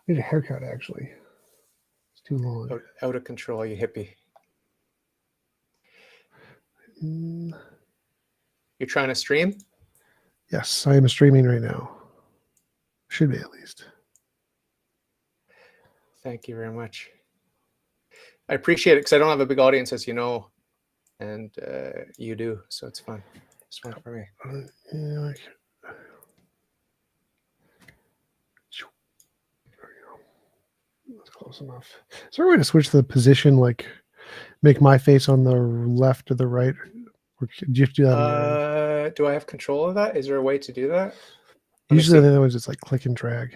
need a haircut, actually. It's too long. Out of control, you hippie. You're trying to stream? Yes, I am streaming right now. Should be, at least. Thank you very much. I appreciate it because I don't have a big audience, as you know, and you do, so it's fun. It's fun for me. Yeah, that's close enough. Is there a way to switch the position, like make my face on the left or the right? Or do you have to do that? Do I have control of that? Is there a way to do that? Usually the other one's just like click and drag.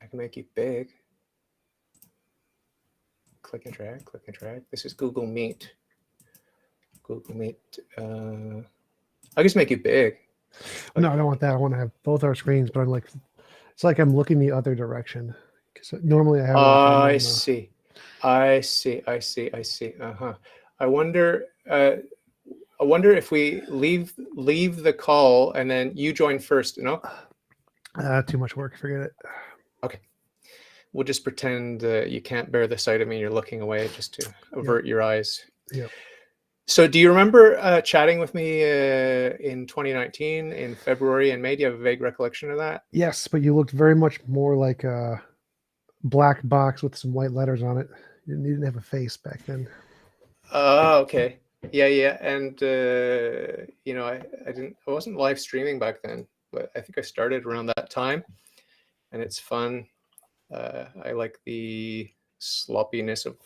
I can make you big. Click and drag, click and drag. This is Google Meet. Google Meet. I'll just make you big. No, I don't want that. I want to have both our screens, but I'm like, it's like I'm looking the other direction. Because normally I have. I see. Uh-huh. I wonder if we leave the call and then you join first. No. Too much work. Forget it. Okay. We'll just pretend you can't bear the sight of me. You're looking away just to avert your eyes. Yeah. So do you remember chatting with me in 2019 in February and May? Do you have a vague recollection of that? Yes, but you looked very much more like a black box with some white letters on it. You didn't have a face back then. Oh, okay. Yeah. And I wasn't live streaming back then, but I think I started around that time, and it's fun. I like the sloppiness of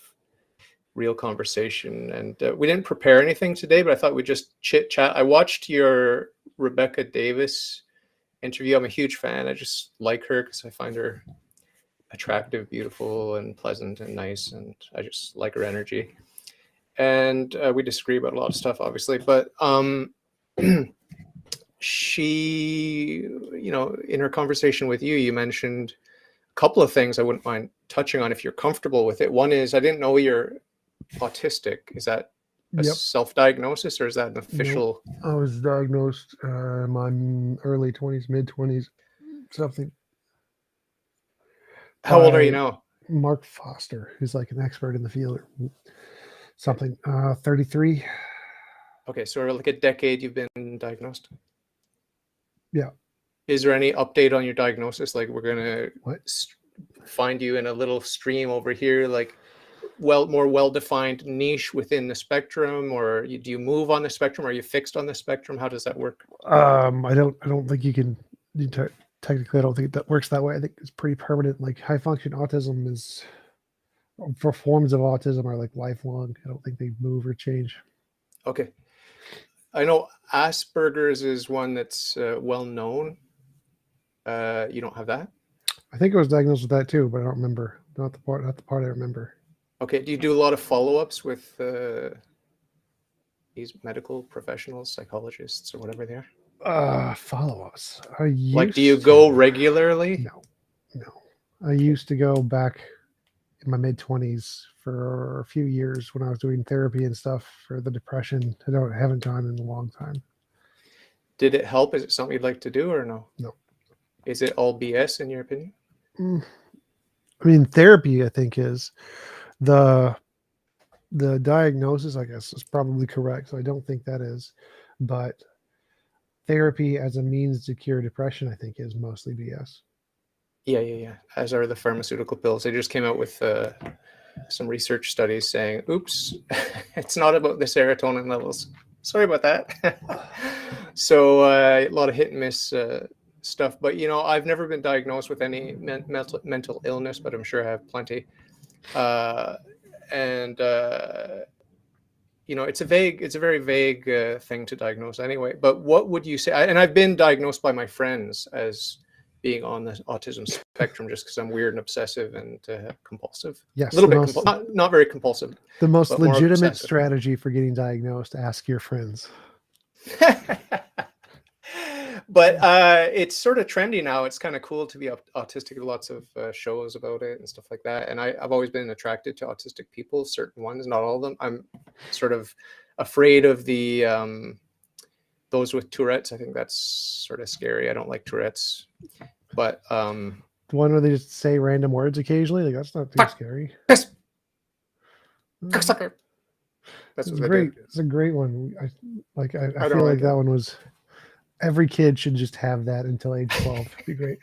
real conversation, and we didn't prepare anything today, but I thought we'd just chit chat. I watched your Rebecca Davis interview. I'm a huge fan. I just like her because I find her attractive, beautiful, and pleasant and nice, and I just like her energy. And we disagree about a lot of stuff, obviously, but she, in her conversation with you mentioned a couple of things I wouldn't mind touching on if you're comfortable with it. One is, I didn't know you're autistic. Is that a self-diagnosis, or is that an official? No, I was diagnosed in my early 20s, mid-20s, something. How old are you now? Mark Foster, who's like an expert in the field, something. 33. Okay, so like a decade you've been diagnosed? Yeah. Is there any update on your diagnosis? Like, we're gonna find you in a little stream over here, like more well-defined niche within the spectrum, or do you move on the spectrum? Are you fixed on the spectrum? How does that work? I don't think you can. Technically, I don't think that works that way. I think it's pretty permanent. Like high function autism is, for forms of autism, are like lifelong. I don't think they move or change. Okay. I know Asperger's is one that's well known. You don't have that? I think I was diagnosed with that too, but I don't remember. Not the part I remember. Okay. Do you do a lot of follow-ups with these medical professionals, psychologists, or whatever they are? Follow-ups. Like, do you go regularly? No. I used to go back in my mid-20s for a few years when I was doing therapy and stuff for the depression. I haven't gone in a long time. Did it help? Is it something you'd like to do, or no? No. Is it all BS in your opinion? I mean, therapy, I think, is the diagnosis, I guess, is probably correct. So I don't think that is, but therapy as a means to cure depression, I think, is mostly BS. Yeah. As are the pharmaceutical pills. They just came out with some research studies saying, oops, it's not about the serotonin levels. Sorry about that. So a lot of hit and miss stuff. But, I've never been diagnosed with any mental illness, but I'm sure I have plenty. It's a very vague thing to diagnose anyway. But what would you say? And I've been diagnosed by my friends as being on the autism spectrum, just because I'm weird and obsessive and compulsive. Yes, a little bit not very compulsive. The most legitimate strategy for getting diagnosed: ask your friends. But it's sort of trendy now. It's kind of cool to be autistic. Lots of shows about it and stuff like that. And I've always been attracted to autistic people, certain ones, not all of them. I'm sort of afraid of the those with Tourette's. I think that's sort of scary. I don't like Tourette's. But The one where they just say random words occasionally. Like that's not too Fuck, scary. piss, Mm, cocksucker. That's It's what they do. great. It's a great one. I I don't feel like like that it. one was every kid should just have that until age 12. It'd be great.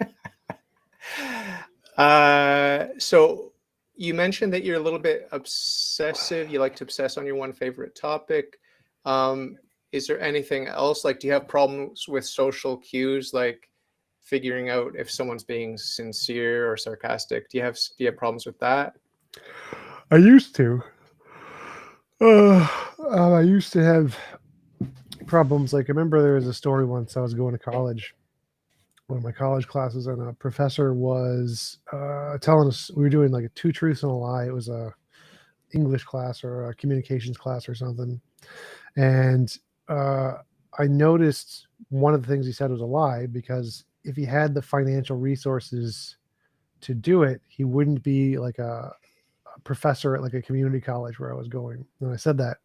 So you mentioned that you're a little bit obsessive. You like to obsess on your one favorite topic. Is there anything else? Like, do you have problems with social cues, like figuring out if someone's being sincere or sarcastic? Do you have problems with that? I used to. I used to have problems. Like I remember there was a story once I was going to college, one of my college classes, and a professor was telling us we were doing like a two truths and a lie. It was a English class or a communications class or something, and uh, I noticed one of the things he said was a lie because if he had the financial resources to do it, he wouldn't be like a professor at like a community college where I was going. And I said that,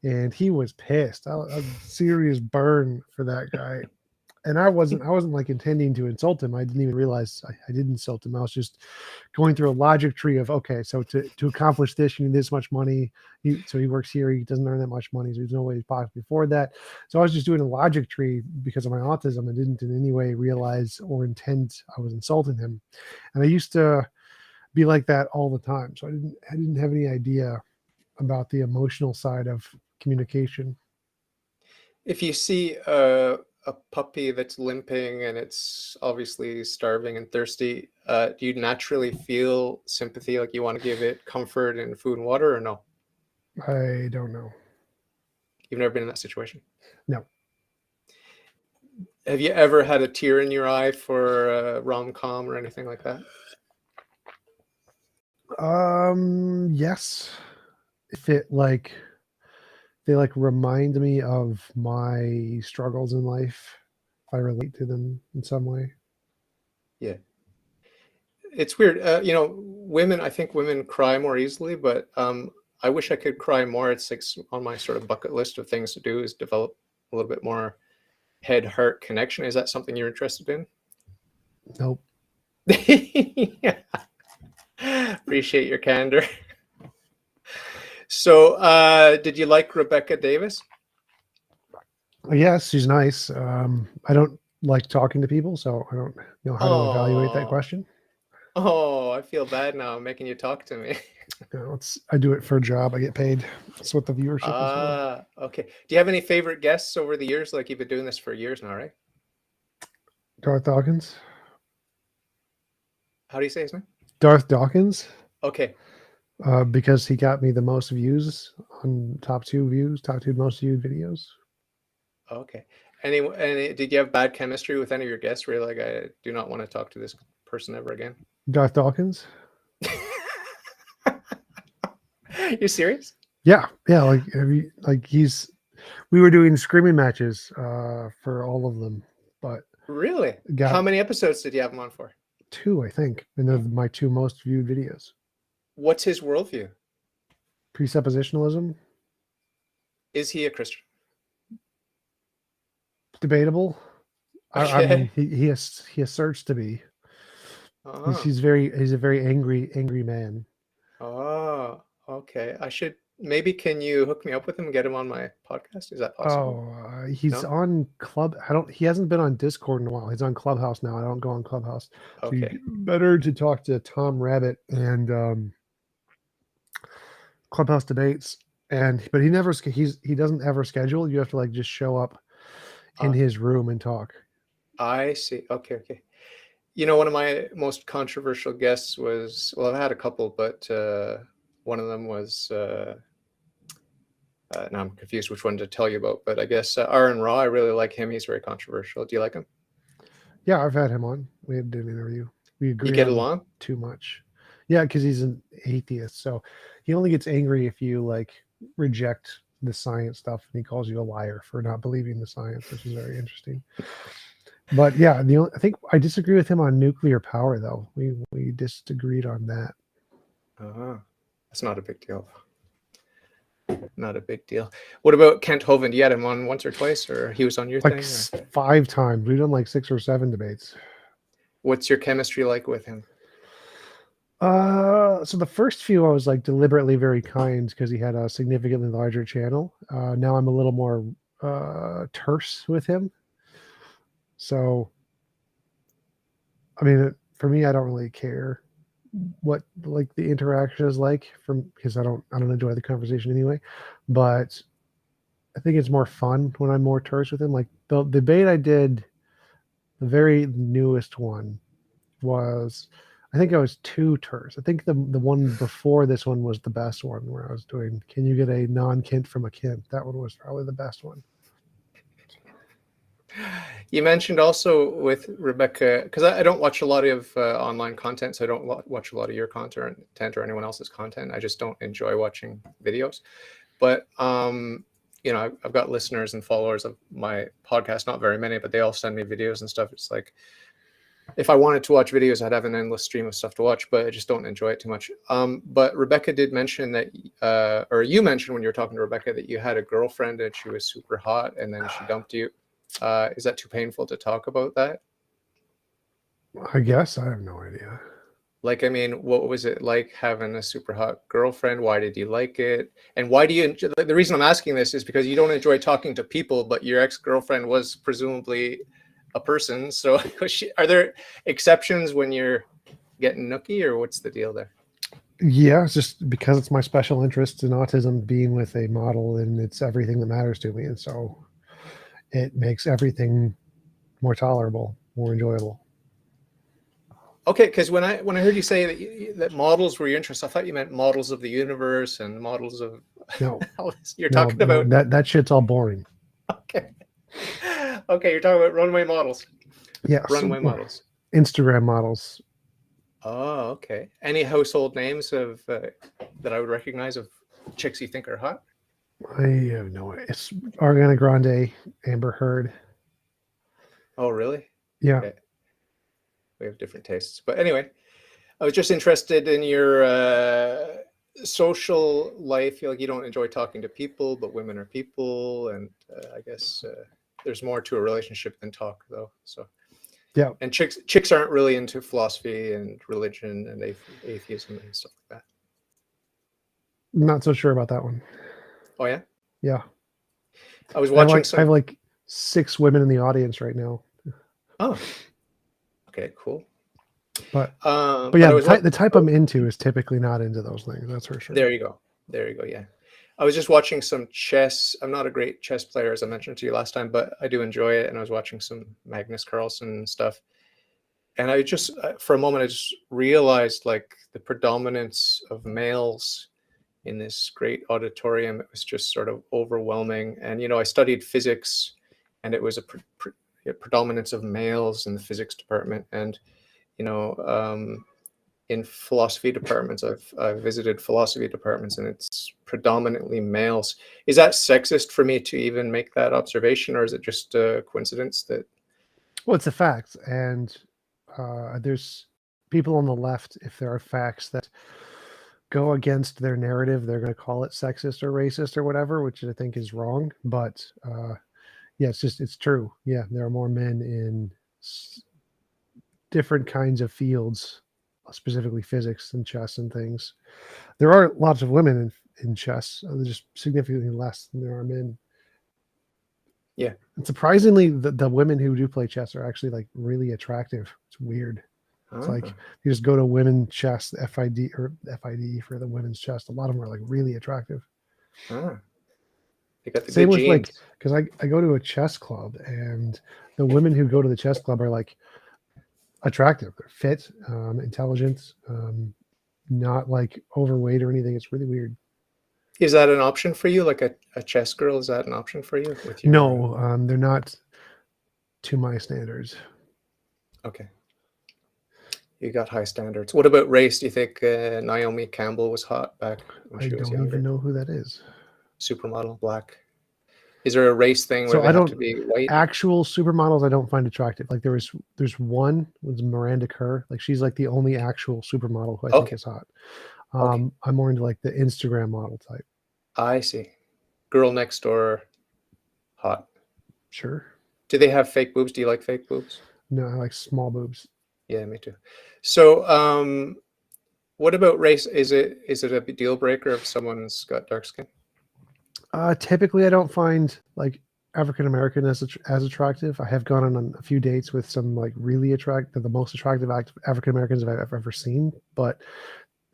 and he was pissed. A serious burn for that guy. And I wasn't like intending to insult him. I didn't even realize I did insult him. I was just going through a logic tree of okay, so to accomplish this, you need this much money. So he works here. He doesn't earn that much money, so there's no way he possibly afford that. So I was just doing a logic tree because of my autism. I didn't in any way realize or intend I was insulting him. And I used to be like that all the time. So I didn't have any idea about the emotional side of communication. If you see a puppy that's limping and it's obviously starving and thirsty, do you naturally feel sympathy, like you want to give it comfort and food and water, or no? I don't know. You've never been in that situation. No. Have you ever had a tear in your eye for a rom-com or anything like that? Yes. If it like they like remind me of my struggles in life, if I relate to them in some way. Yeah. It's weird. Women, I think women cry more easily, but I wish I could cry more. It's like on my sort of bucket list of things to do is develop a little bit more head-heart connection. Is that something you're interested in? Nope. Yeah. Appreciate your candor. So, did you like Rebecca Davis? Yes, she's nice. I don't like talking to people, so I don't know how to evaluate that Oh, question. oh, I feel bad now. I'm making you talk to me. I do it for a job. I get paid. That's what the viewership is for. Okay. Do you have any favorite guests over the years? Like you've been doing this for years now, right? Darth Dawkins. How do you say his name? Darth Dawkins. Okay. Because he got me the most views on top two most viewed videos. Okay. Any did you have bad chemistry with any of your guests where you're like, I do not want to talk to this person ever again? Darth Dawkins. You serious? Yeah, like we were doing screaming matches for all of them, but Really? got How many episodes did you have him on for? two, I think, and they're my two most viewed videos. What's his worldview? Presuppositionalism, Is he a Christian? debatable. I mean, Okay. he asserts to be. Oh, He's a very angry man. oh, okay. Maybe can you hook me up with him and get him on my podcast? Is that possible? Oh, he's No? on Club. I don't. He hasn't been on Discord in a while. He's on Clubhouse now. I don't go on Clubhouse. So you Okay. better to talk to Tom Rabbit and Clubhouse debates. But he doesn't ever schedule. You have to like just show up in Okay. his room and talk. I see. Okay, okay. One of my most controversial guests was, well, I've had a couple, but one of them was, now I'm confused which one to tell you about, but I guess Aaron Raw, I really like him. He's very controversial. Do you like him? Yeah, I've had him on. We had an interview. We You agree get on along? too much. Yeah, because he's an atheist, so he only gets angry if you like reject the science stuff, and he calls you a liar for not believing the science, which is very interesting. But yeah, I think I disagree with him on nuclear power, though. We disagreed on that. That's not a big deal. Not a big deal. What about Kent Hovind? You had him on once or twice, or he was on your Like thing? Or? 5 times. We've done like 6 or 7 debates. What's your chemistry like with him? So the first few I was like deliberately very kind because he had a significantly larger channel. Now I'm a little more terse with him. So I mean, for me, I don't really care what like the interaction is like from because I don't enjoy the conversation anyway. But I think it's more fun when I'm more terse with him. Like the debate I did, the very newest one was, I think I was too terse. I think the one before this one was the best one where I was doing, can you get a non-kint from a kint? That one was probably the best one. You mentioned also with Rebecca, because I don't watch a lot of online content, so I don't watch a lot of your content or anyone else's content. I just don't enjoy watching videos. But I've got listeners and followers of my podcast, not very many, but they all send me videos and stuff. It's like if I wanted to watch videos, I'd have an endless stream of stuff to watch, but I just don't enjoy it too much. But Rebecca did mention that, or you mentioned when you were talking to Rebecca that you had a girlfriend and she was super hot and then she dumped you. Is that too painful to talk about that? I guess I have no idea. Like, I mean, what was it like having a super hot girlfriend? Why did you like it? And why do you, the reason I'm asking this is because you don't enjoy talking to people, but your ex-girlfriend was presumably a person. So are there exceptions when you're getting nookie, or what's the deal there? Yeah, it's just because it's my special interest in autism, being with a model, and it's everything that matters to me, and so it makes everything more tolerable, more enjoyable. Okay, because when I heard you say that models were your interest, I thought you meant models of the universe and models of No, you're no, talking no, about. that shit's all boring. Okay. Okay, you're talking about runway models. Yes, Runway models. Instagram models. Oh, okay. Any household names of that I would recognize of chicks you think are hot? I have no idea. It's Ariana Grande, Amber Heard. Oh, really? Yeah, Okay. We have different tastes. But anyway, I was just interested in your social life. Like you don't enjoy talking to people, but women are people, and I guess there's more to a relationship than talk, though. So, yeah. and chicks aren't really into philosophy and religion and atheism and stuff like that. Not so sure about that one. Oh yeah, Yeah, I was I have watching like I have some. like 6 women in the audience right now. Oh, okay, cool. But But yeah, I was the type I'm into is typically not into those things. That's for sure. There you go. There you go. Yeah. I was just watching some chess. I'm not a great chess player, as I mentioned to you last time, but I do enjoy it. And I was watching some Magnus Carlsen stuff. And I just, for a moment, I just realized like the predominance of males in this great auditorium. It was just sort of overwhelming. And, I studied physics and it was a predominance of males in the physics department. And, you know, in philosophy departments. I've visited philosophy departments and it's predominantly males. Is that sexist for me to even make that observation, or is it just a coincidence that? Well, it's a fact, and there's people on the left. If there are facts that go against their narrative, they're going to call it sexist or racist or whatever, which I think is wrong. But yeah, it's true. Yeah, there are more men in different kinds of fields, specifically physics and chess and things. There are lots of women in chess. There's just significantly less than there are men. Yeah. And surprisingly, the women who do play chess are actually like really attractive. It's weird. It's like you just go to women chess, FID or FID for the women's chess. A lot of them are like really attractive. They got the Same good with like, genes. because I go to a chess club and the women who go to the chess club are like attractive. They're fit, intelligent, not like overweight or anything. It's really weird. Is that an option for you? Like a chess girl? Is that an option for you with your? No, they're not to my standards. Okay. You got high standards. What about race? Do you think Naomi Campbell was hot back when I she was don't even younger? know who that is. Supermodel, black. Is there a race thing where So they I have to don't be white? actual supermodels I don't find attractive. Like there's one was Miranda Kerr. Like she's like the only actual supermodel who I think Okay. is hot. Okay. I'm more into like the Instagram model type. I see. Girl next door, hot. Sure. Do they have fake boobs? Do you like fake boobs? No, I like small boobs. Yeah, me too. So, what about race? Is it a deal breaker if someone's got dark skin? Typically, I don't find like African American as attractive. I have gone on a few dates with some like really attractive, the most attractive African Americans I've ever seen, but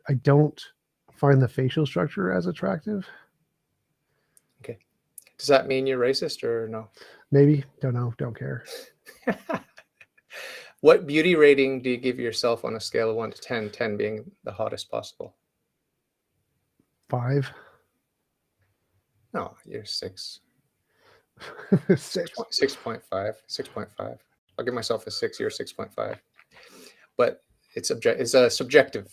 I don't find the facial structure as attractive. Okay. Does that mean you're racist or no? Maybe, don't know, don't care. What beauty rating do you give yourself on a scale of 1 to 10, 10 being the hottest possible? 5, No, you're 6. 6. 6.5. 6.5. I'll give myself a 6, you're 6.5. But it's a subjective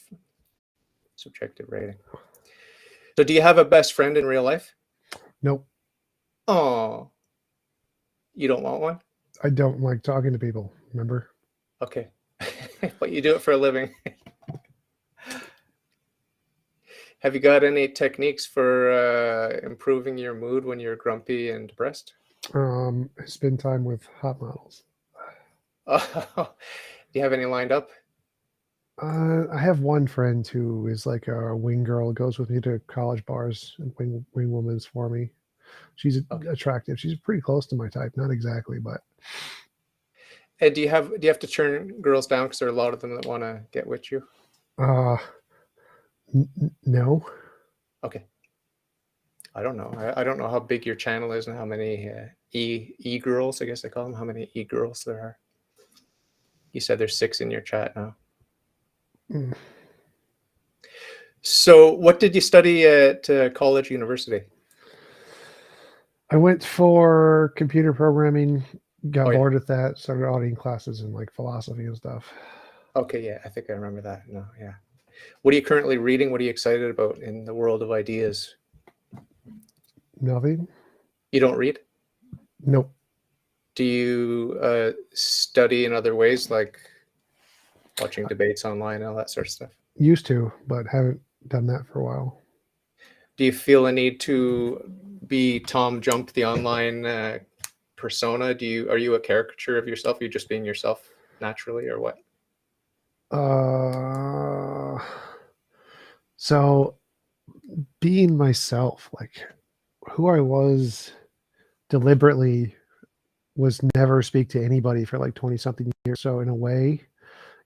rating. So do you have a best friend in real life? Nope. Oh, you don't want one? I don't like talking to people. Remember? Okay. But you do it for a living. Have you got any techniques for improving your mood when you're grumpy and depressed? Spend time with hot models. Do you have any lined up? I have one friend who is like a wing girl, goes with me to college bars and wing women's for me. She's Okay. attractive. She's pretty close to my type, not exactly, but And do you have to turn girls down because there are a lot of them that want to get with you? uh, no. Okay. I don't know. I don't know how big your channel is and how many e girls, I guess they call them, how many e girls there are. You said there's 6 in your chat now. Mm. So, what did you study at college, university? I went for computer programming, got Oh yeah. bored with that, started auditing classes in like philosophy and stuff. Okay, yeah, I think I remember that. No, yeah. What are you currently reading? What are you excited about in the world of ideas? Nothing. You don't read? Nope. Do you study in other ways, like watching debates online and all that sort of stuff? Used to, but haven't done that for a while. Do you feel a need to be TJump, the online persona? Are you a caricature of yourself? Are you just being yourself naturally, or what? So being myself, like who I was deliberately, was never speak to anybody for like 20 something years. So in a way,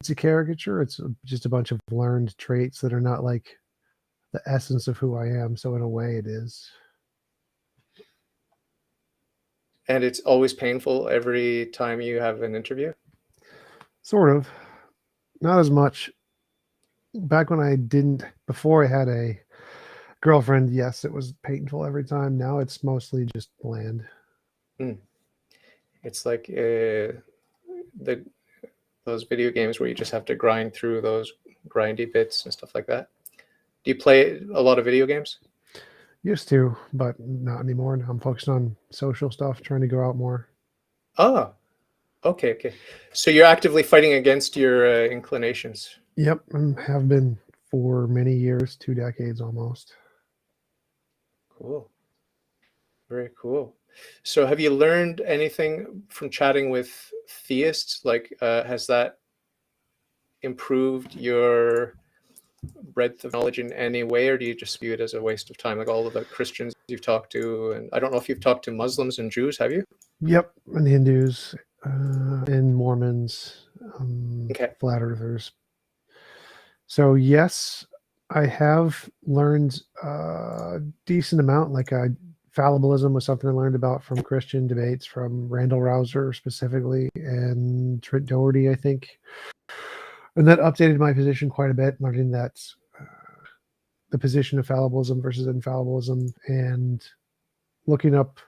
it's a caricature. It's just a bunch of learned traits that are not like the essence of who I am. So in a way it is. And it's always painful every time you have an interview? Sort of. Not as much. Back when I didn't, before I had a girlfriend, yes, it was painful every time. Now it's mostly just bland. Mm. It's like those video games where you just have to grind through those grindy bits and stuff like that. Do you play a lot of video games? Used to, but not anymore. Now I'm focused on social stuff, trying to go out more. Ah, okay, okay. So you're actively fighting against your inclinations. Yep, and have been for many years, 2 decades almost. Cool. Very cool. So have you learned anything from chatting with theists? Like, has that improved your breadth of knowledge in any way, or do you just view it as a waste of time? Like all of the Christians you've talked to, and I don't know if you've talked to Muslims and Jews, have you? Yep, and Hindus, and Mormons, Okay. flat earthers. So yes, I have learned a decent amount. Like fallibilism was something I learned about from Christian debates from Randall Rouser specifically and Trent Doherty, I think, and that updated my position quite a bit, learning that uh, the position of fallibilism versus infallibilism, and looking up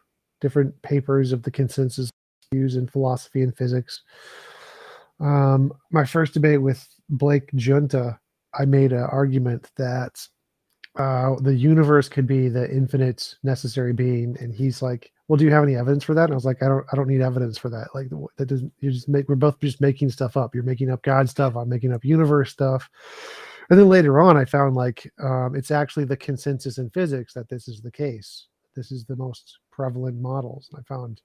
different papers of the consensus views in philosophy and physics. My first debate with Blake Junta, I made an argument that the universe could be the infinite necessary being, and he's like, "Well, do you have any evidence for that?" And I was like, I don't need evidence for that. Like that doesn't. You just make. We're both just making stuff up. You're making up God stuff. I'm making up universe stuff. And then later on, I found like it's actually the consensus in physics that this is the case. This is the most prevalent models. And I found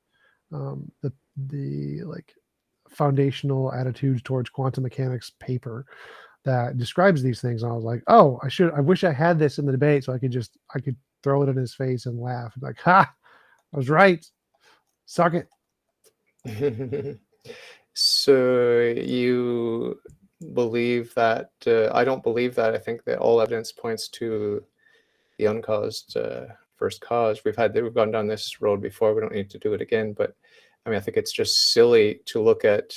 the like foundational attitudes towards quantum mechanics paper that describes these things. And I was like, oh, I wish I had this in the debate so I could throw it in his face and laugh. Like, ha, I was right. Suck it. So you believe that? I don't believe that. I think that all evidence points to the uncaused first cause. We've gone down this road before. We don't need to do it again. But I mean, I think it's just silly to look at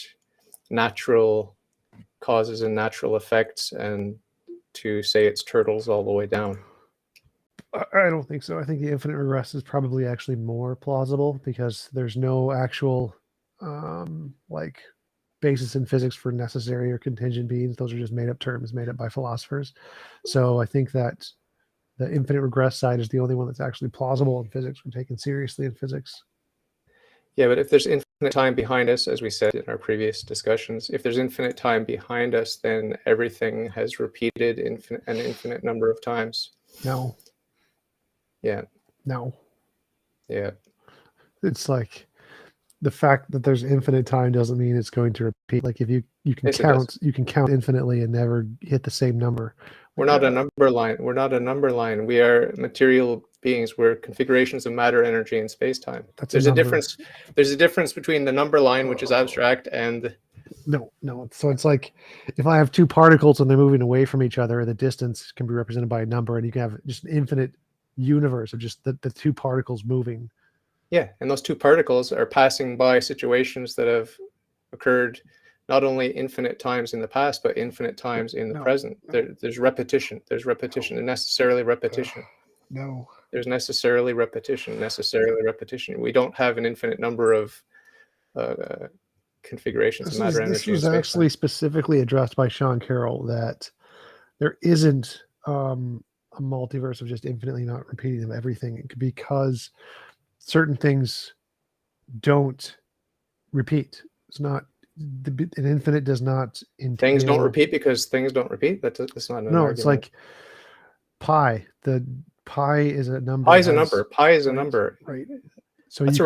natural causes and natural effects and to say it's turtles all the way down. I don't think so. I think the infinite regress is probably actually more plausible because there's no actual like basis in physics for necessary or contingent beings. Those are just made up terms made up by philosophers. So I think that the infinite regress side is the only one that's actually plausible in physics or taken seriously in physics. Yeah, but if there's infinite time behind us, as we said in our previous discussions, if there's infinite time behind us, then everything has repeated an infinite number of times. No. Yeah. No. Yeah. It's like the fact that there's infinite time doesn't mean it's going to repeat. Like if you can Yes, count, you can count infinitely and never hit the same number. We're not a number line. We're not a number line. We are material beings. We're configurations of matter, energy, and space-time. There's a difference. There's a difference between the number line, which is abstract, and no. So it's like if I have two particles and they're moving away from each other, the distance can be represented by a number, and you can have just an infinite universe of just the two particles moving. Yeah, and those two particles are passing by situations that have occurred not only infinite times in the past, but infinite times in the present. There's repetition. There's repetition, and necessarily repetition. No. There's necessarily repetition. We don't have an infinite number of configurations of matter, energy, This was actually specifically addressed by Sean Carroll that there isn't a multiverse of just infinitely not repeating of everything because certain things don't repeat. It's not an infinite does not entail. Things don't repeat because things don't repeat. That's not an argument. It's like pi. The pi is a number. Pi is a number. Pi is a number. Right. So that's you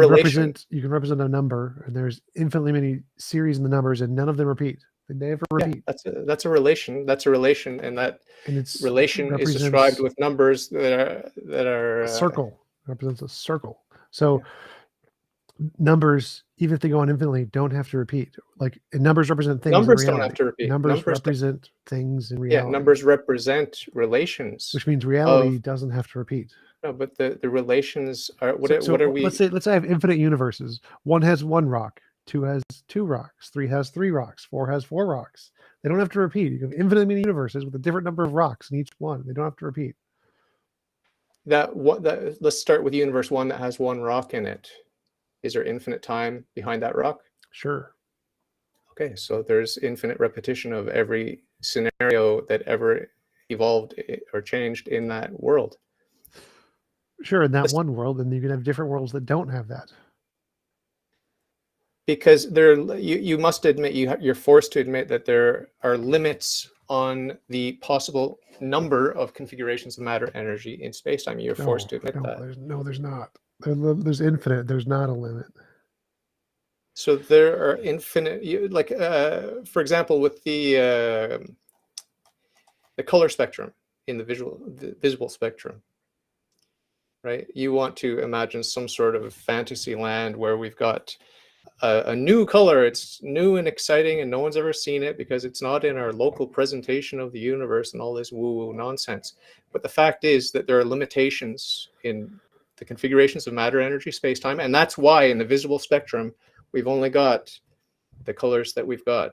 can represent a number, and there's infinitely many series in the numbers, and none of them repeat. They never repeat. Yeah, that's a relation. That's a relation, and that relation is described with numbers that are a circle. Represents a circle. So numbers, even if they go on infinitely, don't have to repeat. Like numbers represent things. Numbers don't have to repeat. Numbers represent things in reality. Yeah, numbers represent relations, which means reality doesn't have to repeat. No, but the relations are what are we? Let's say I have infinite universes. One has one rock, two has two rocks, three has three rocks, four has four rocks. They don't have to repeat. You have infinitely many universes with a different number of rocks in each one. They don't have to repeat. Let's start with universe one that has one rock in it. Is there infinite time behind that rock? Sure. Okay, so there's infinite repetition of every scenario that ever evolved or changed in that world. Sure, in that one world, and you can have different worlds that don't have that. Because you must admit, you're forced to admit that there are limits on the possible number of configurations of matter, energy in space-time. You're forced to admit that. There's not. There's infinite. There's not a limit. So there are infinite, for example, with the color spectrum in the visible spectrum, right? You want to imagine some sort of fantasy land where we've got a new color. It's new and exciting, and no one's ever seen it because it's not in our local presentation of the universe and all this woo-woo nonsense. But the fact is that there are limitations in the configurations of matter, energy, space-time, and that's why in the visible spectrum we've only got the colors that we've got.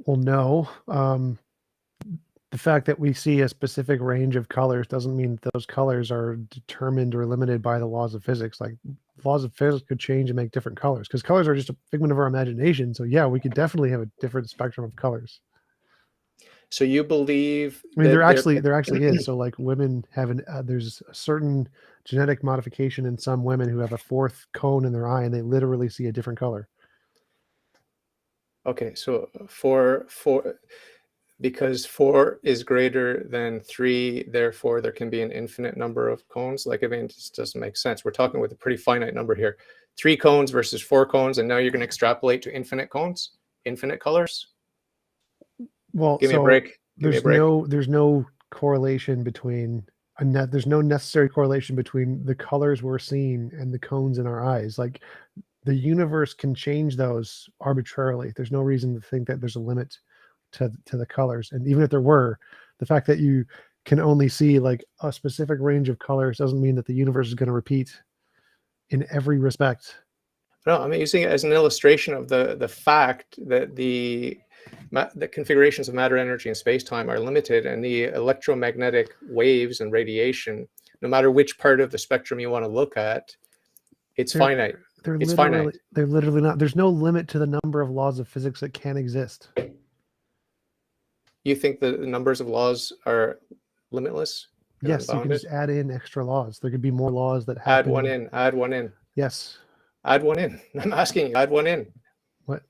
Well, no. The fact that we see a specific range of colors doesn't mean those colors are determined or limited by the laws of physics. Like laws of physics could change and make different colors because colors are just a figment of our imagination. So yeah, we could definitely have a different spectrum of colors. So you believe? I mean, there actually is. So like women have there's a certain genetic modification in some women who have a fourth cone in their eye, and they literally see a different color. Okay, so because 4 is greater than 3, therefore there can be an infinite number of cones. Like, I mean, it just doesn't make sense. We're talking with a pretty finite number here. 3 cones versus 4 cones, and now you're going to extrapolate to infinite cones, infinite colors. Well, Give me a so break. Give me a break. there's no correlation between there's no necessary correlation between the colors we're seeing and the cones in our eyes. Like the universe can change those arbitrarily. There's no reason to think that there's a limit to the colors. And even if there were, the fact that you can only see like a specific range of colors doesn't mean that the universe is going to repeat in every respect. No, I'm using it as an illustration of the fact that the configurations of matter, energy, and space-time are limited, and the electromagnetic waves and radiation, no matter which part of the spectrum you want to look at, it's finite. It's finite. They're literally not. There's no limit to the number of laws of physics that can exist. You think the numbers of laws are limitless? Yes, you can just add in extra laws. There could be more laws that happen. Add one in. Add one in. Yes. Add one in. I'm asking you. Add one in. What?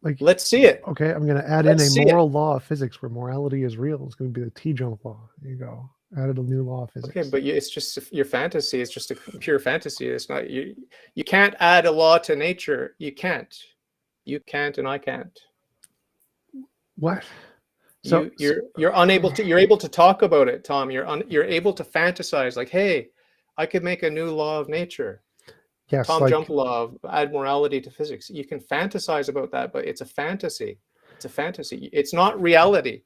Like, let's see it. Okay, I'm going to add in a moral law of physics where morality is real. It's going to be the TJump law. There you go. Added a new law of physics. Okay, but it's just your fantasy. It's just a pure fantasy. It's not you. You can't add a law to nature. You can't. You can't, and I can't. What? So you're unable to. You're able to talk about it, Tom. You're able to fantasize like, hey, I could make a new law of nature. Yes, TJump law of add morality to physics. You can fantasize about that, but it's a fantasy. It's a fantasy. It's not reality.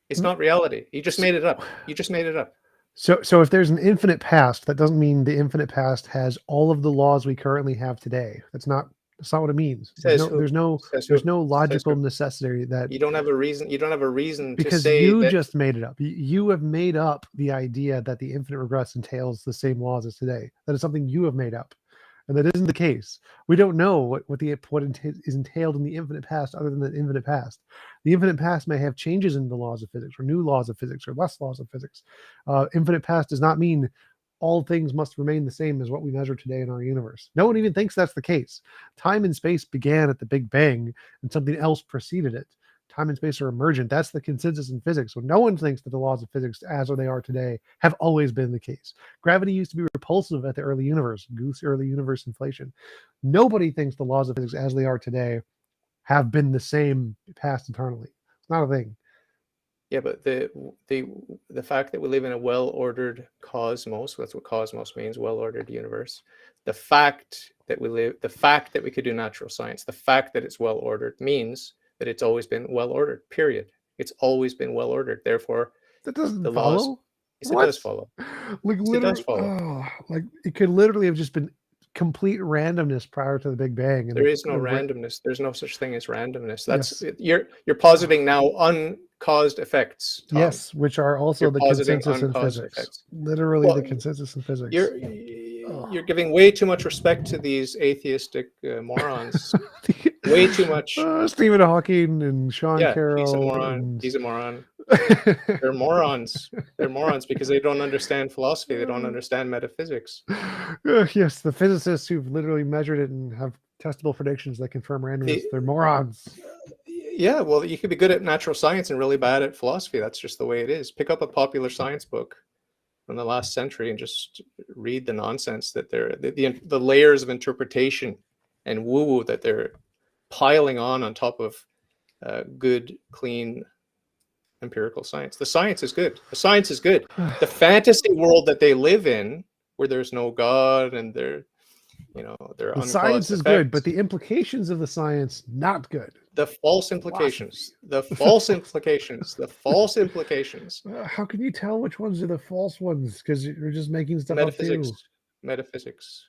It's not reality. You just made it up. You just made it up. So if there's an infinite past, that doesn't mean the infinite past has all of the laws we currently have today. That's not what it means. There's no logical necessity that you don't have a reason. You don't have a reason because to say you just made it up. You have made up the idea that the infinite regress entails the same laws as today. That is something you have made up, and that isn't the case. We don't know what is entailed in the infinite past, other than the infinite past. The infinite past may have changes in the laws of physics, or new laws of physics, or less laws of physics. Infinite past does not mean all things must remain the same as what we measure today in our universe. No one even thinks that's the case. Time and space began at the Big Bang, and something else preceded it. Time and space are emergent. That's the consensus in physics. So no one thinks that the laws of physics, as they are today, have always been the case. Gravity used to be repulsive at the early universe. Goose early universe inflation. Nobody thinks the laws of physics, as they are today, have been the same past eternally. It's not a thing. Yeah, but the fact that we live in a well-ordered cosmos, that's what cosmos means, well-ordered universe. The fact that we could do natural science, the fact that it's well-ordered means that it's always been well-ordered, period. It's always been well-ordered. Therefore, that doesn't follow. Yes, it does follow. Like it does follow. Oh, like it could literally have just been complete randomness prior to the Big Bang. And there is no randomness. There's no such thing as randomness. That's you're positing now uncaused effects, Tom. Yes, which are also the consensus in physics. Effects. Literally the consensus in physics. You're giving way too much respect to these atheistic morons. Way too much. Stephen Hawking and Sean Carroll. He's a moron. He's a moron. They're morons. They're morons because they don't understand philosophy. They don't understand metaphysics. Yes, the physicists who've literally measured it and have testable predictions that confirm randomness, they're morons. Yeah, well, you could be good at natural science and really bad at philosophy. That's just the way it is. Pick up a popular science book from the last century and just read the nonsense that the layers of interpretation and woo-woo that they're piling on top of good, clean, empirical science. The science is good. The science is good. The fantasy world that they live in, where there's no God and the science is good, but the implications of the science not good. The false implications. The false implications. The false implications. How can you tell which ones are the false ones? Because you're just making stuff up too. Metaphysics.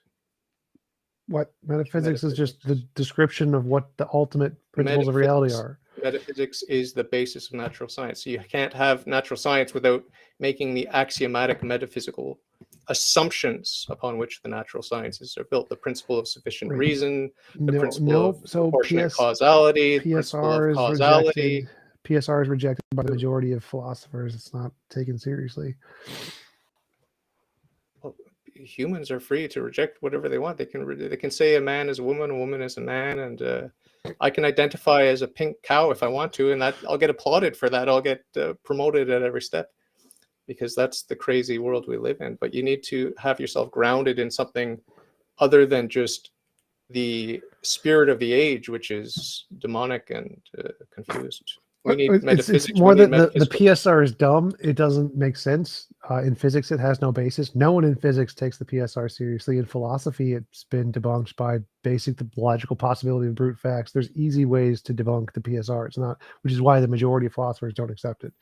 What metaphysics is just the description of what the ultimate principles of reality are. Metaphysics is the basis of natural science. So you can't have natural science without making the axiomatic metaphysical assumptions upon which the natural sciences are built. The principle of sufficient reason, the principle of proportionate causality, the principle of causality. PSR is rejected by the majority of philosophers. It's not taken seriously. Humans are free to reject whatever they want. They can say a man is a woman is a man, and I can identify as a pink cow if I want to, and that I'll get applauded for that. I'll get promoted at every step. because that's the crazy world we live in. But you need to have yourself grounded in something other than just the spirit of the age, which is demonic and confused. We need It's metaphysics. We more need that the metaphysical. PSR is dumb. It doesn't make sense. In physics, it has no basis. No one in physics takes the PSR seriously. In philosophy, it's been debunked by basic the logical possibility of brute facts. There's easy ways to debunk the PSR. It's not, which is why the majority of philosophers don't accept it.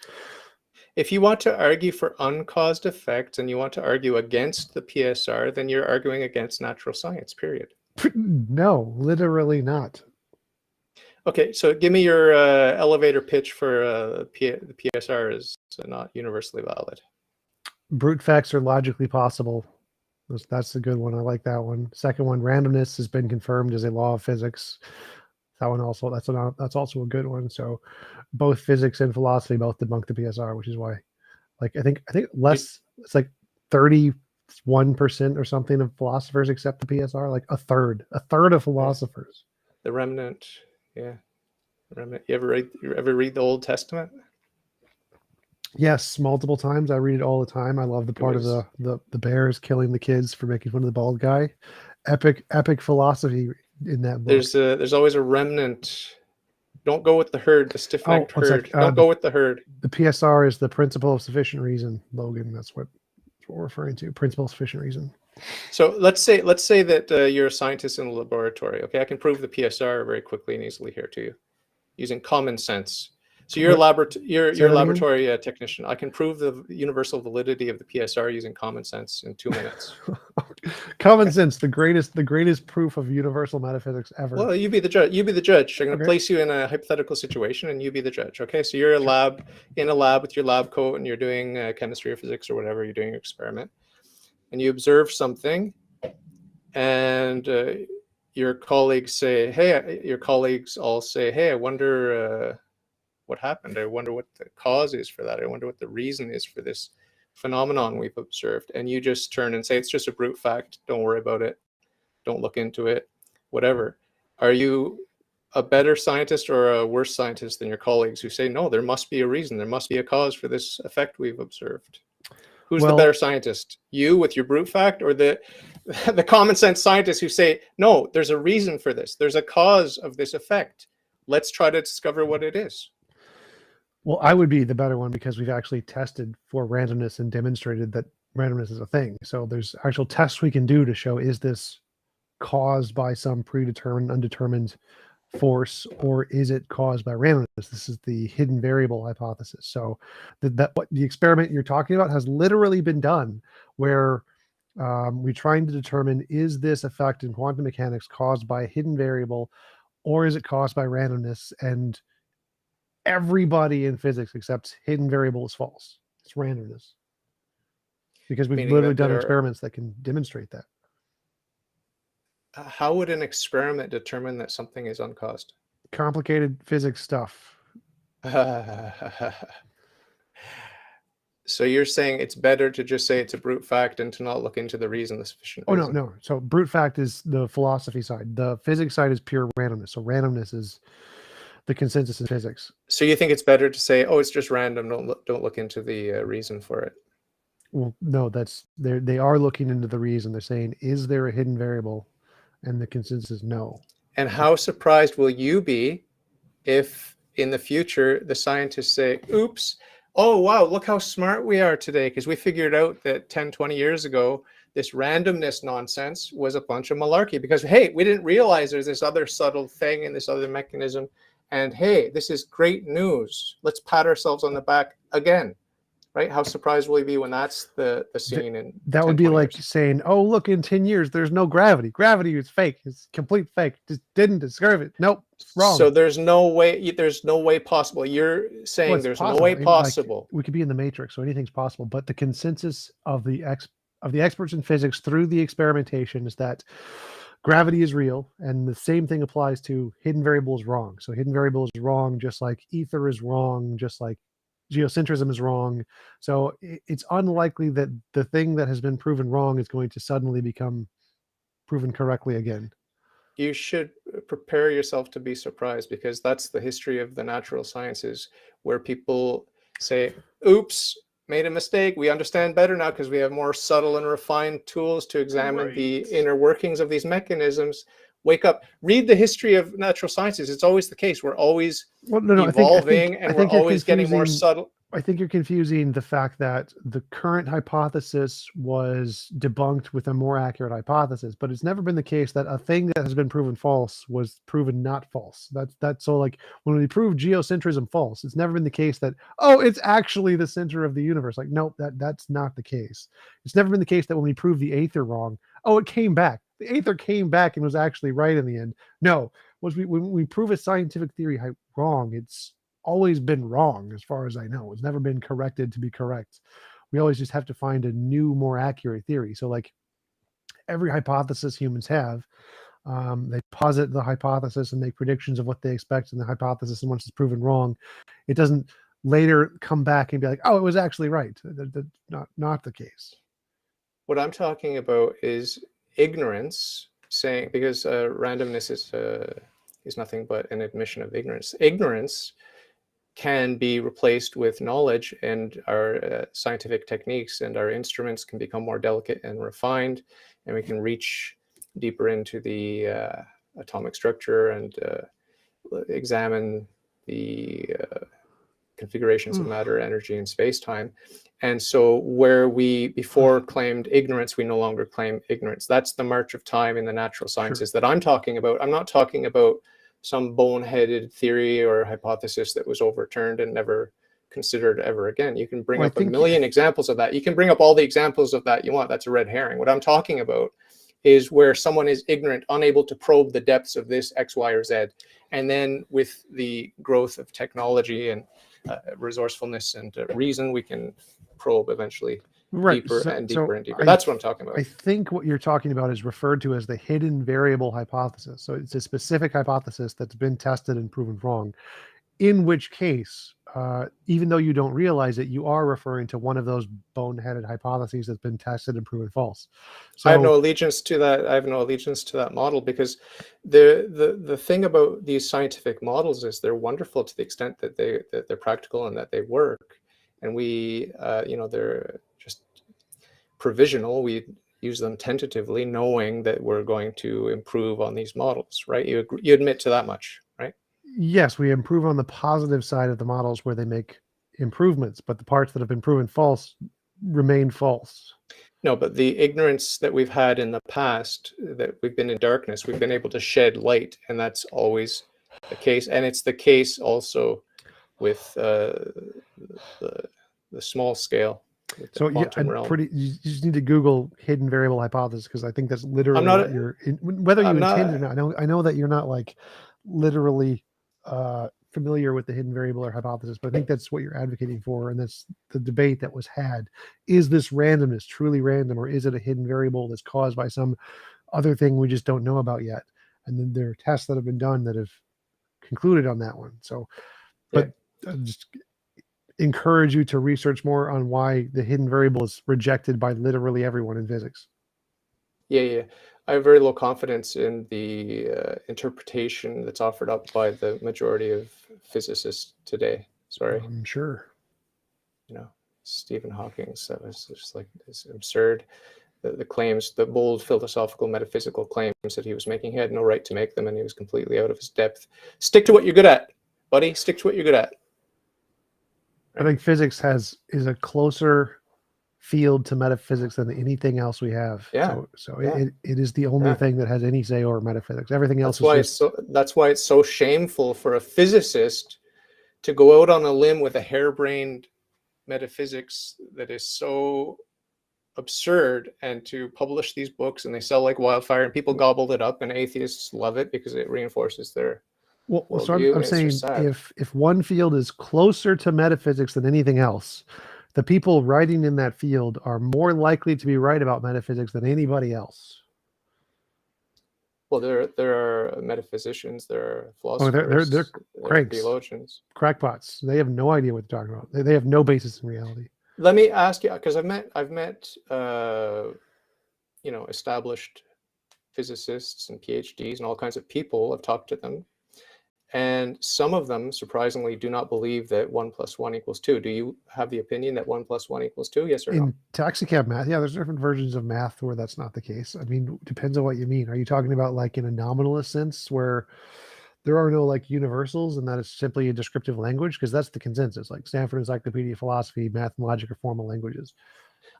If you want to argue for uncaused effects and you want to argue against the PSR, then you're arguing against natural science, period. No, literally not. Okay, so give me your elevator pitch for the PSR is not universally valid. Brute facts are logically possible. That's a good one. I like that one. Second one, randomness has been confirmed as a law of physics. That one also, that's also a good one. So both physics and philosophy both debunk the PSR, which is why, like, I think less, it's like 31% or something of philosophers accept the PSR, like a third of philosophers. The remnant, yeah. Remnant. You ever read the Old Testament? Yes, multiple times. I read it all the time. I love the part of the bears killing the kids for making fun of the bald guy. Epic philosophy in that book. There's always a remnant. Don't go with the herd, the stiff-necked herd. Don't go with the herd. The PSR is the principle of sufficient reason, Logan. That's what we're referring to. Principle of sufficient reason. So let's say that you're a scientist in a laboratory. Okay, I can prove the PSR very quickly and easily here to you, using common sense. So you're a laboratory technician. I can prove the universal validity of the PSR using common sense in 2 minutes. Common sense, the greatest proof of universal metaphysics ever. Well, you be the judge. You be the judge. I'm going to place you in a hypothetical situation, and you be the judge. Okay, so you're in a lab with your lab coat, and you're doing chemistry or physics or whatever. You're doing your experiment, and you observe something, and your colleagues all say, "Hey, I wonder what happened. I wonder what the cause is for that. I wonder what the reason is for this phenomenon we've observed." And you just turn and say, "It's just a brute fact. Don't worry about it. Don't look into it, whatever." Are you a better scientist or a worse scientist than your colleagues who say, "No, there must be a reason. There must be a cause for this effect we've observed"? Who's the better scientist? You with your brute fact, or the common sense scientists who say, "No, there's a reason for this. There's a cause of this effect. Let's try to discover what it is"? Well, I would be the better one because we've actually tested for randomness and demonstrated that randomness is a thing. So there's actual tests we can do to show, is this caused by some predetermined, undetermined force, or is it caused by randomness? This is the hidden variable hypothesis. So what the experiment you're talking about has literally been done, where we're trying to determine, is this effect in quantum mechanics caused by a hidden variable, or is it caused by randomness? And everybody in physics accepts hidden variable is false. It's randomness. Because we've literally done experiments that can demonstrate that. How would an experiment determine that something is uncaused? Complicated physics stuff. So you're saying it's better to just say it's a brute fact and to not look into the reason, the sufficient reason? No. So brute fact is the philosophy side. The physics side is pure randomness. So randomness is the consensus in physics. So you think it's better to say, "Oh, it's just random. Don't look into the reason for it"? Well, no, they are looking into the reason. They're saying, is there a hidden variable? And the consensus is no. And how surprised will you be if in the future the scientists say, "Oops, oh wow, look how smart we are today, because we figured out that 10, 20 years ago, this randomness nonsense was a bunch of malarkey, because hey, we didn't realize there's this other subtle thing and this other mechanism, and hey, this is great news. Let's pat ourselves on the back again." Right? How surprised will you be when that's the scene? And that would be like saying, "Oh, look, in 10 years, there's no gravity. Gravity is fake. It's complete fake. Just didn't discover it. Nope, wrong." So there's no way possible. You're saying there's no way possible. Like, we could be in the Matrix, so anything's possible. But the consensus of the experts in physics through the experimentation is that gravity is real, and the same thing applies to hidden variable is wrong. So hidden variable is wrong, just like ether is wrong, just like geocentrism is wrong. So it's unlikely that the thing that has been proven wrong is going to suddenly become proven correctly again. You should prepare yourself to be surprised, because that's the history of the natural sciences, where people say, "Oops, made a mistake. We understand better now because we have more subtle and refined tools to examine the Right. inner workings of these mechanisms. Wake up, read the history of natural sciences. It's always the case. We're always Well, no, evolving, I and we're think you're always getting more confusing. subtle. I think you're confusing the fact that the current hypothesis was debunked with a more accurate hypothesis, but it's never been the case that a thing that has been proven false was proven not false. That's so like when we prove geocentrism false, it's never been the case that oh, it's actually the center of the universe. Like nope, that's not the case. It's never been the case that when we prove the aether wrong, oh, it came back. The aether came back and was actually right in the end. No, when we prove a scientific theory wrong, it's always been wrong as far as I know. It's never been corrected to be correct. We always just have to find a new, more accurate theory. So, like every hypothesis humans have, they posit the hypothesis and make predictions of what they expect in the hypothesis. And once it's proven wrong, it doesn't later come back and be like, "Oh, it was actually right." That's not the case. What I'm talking about is ignorance, saying because randomness is nothing but an admission of ignorance. Ignorance can be replaced with knowledge, and our scientific techniques and our instruments can become more delicate and refined, and we can reach deeper into the atomic structure and examine the configurations of matter, energy, and space-time. And so where we before claimed ignorance, we no longer claim ignorance. That's the march of time in the natural sciences that I'm talking about. I'm not talking about some boneheaded theory or hypothesis that was overturned and never considered ever again. You can bring Well, I up a think million examples of that. You can bring up all the examples of that you want. That's a red herring. What I'm talking about is where someone is ignorant, unable to probe the depths of this X, Y, or Z. And then with the growth of technology and resourcefulness and reason, we can probe eventually right. deeper and deeper and deeper. I That's what I'm talking about. I think what you're talking about is referred to as the hidden variable hypothesis. So it's a specific hypothesis that's been tested and proven wrong. In which case, even though you don't realize it, you are referring to one of those boneheaded hypotheses that's been tested and proven false. I have So, no allegiance to that. I have no allegiance to that model because the thing about these scientific models is they're wonderful to the extent that they're practical and that they work. And we, they're just provisional. We use them tentatively, knowing that we're going to improve on these models, right? You admit to that much, right? yes, we improve on the positive side of the models where they make improvements, but the parts that have been proven false remain false. No, but the ignorance that we've had in the past, that we've been in darkness, we've been able to shed light, and that's always the case. And it's the case also with the small scale, with the So yeah, quantum realm. you just need to Google hidden variable hypothesis because I think that's I'm literally not. what whether you I'm intend it not. or not. I know that you're not like literally familiar with the hidden variable or hypothesis, but I think that's what you're advocating for, and that's the debate that was had. Is this randomness truly random, or is it a hidden variable that's caused by some other thing we just don't know about yet? And then there are tests that have been done that have concluded on that one. So, Yeah. but just encourage you to research more on why the hidden variable is rejected by literally everyone in physics. Yeah. I have very low confidence in the interpretation that's offered up by the majority of physicists today. Sorry. I'm sure. Stephen Hawking's, that was just like this absurd. The claims, the bold philosophical metaphysical claims that he was making, he had no right to make them, and he was completely out of his depth. Stick to what you're good at, buddy. Stick to what you're good at. Right? I think physics is a closer field to metaphysics than anything else we have. Yeah. It is the only thing that has any say over metaphysics. Everything else that's why it's so shameful for a physicist to go out on a limb with a harebrained metaphysics that is so absurd, and to publish these books, and they sell like wildfire, and people gobble it up, and atheists love it because it reinforces their so worldview. I'm saying if one field is closer to metaphysics than anything else, the people writing in that field are more likely to be right about metaphysics than anybody else. Well, there are metaphysicians, there are philosophers, they're cranks, theologians, crackpots. They have no idea what they're talking about. They have no basis in reality. Let me ask you, because I've met established physicists and PhDs and all kinds of people. I've talked to them, And some of them, surprisingly, do not believe that 1 + 1 = 2. Do you have the opinion that 1 + 1 = 2? Yes or no? In taxicab math, yeah, there's different versions of math where that's not the case. I mean, depends on what you mean. Are you talking about like in a nominalist sense where there are no like universals and that is simply a descriptive language? Because that's the consensus. Like Stanford Encyclopedia of Philosophy, math and logic are formal languages.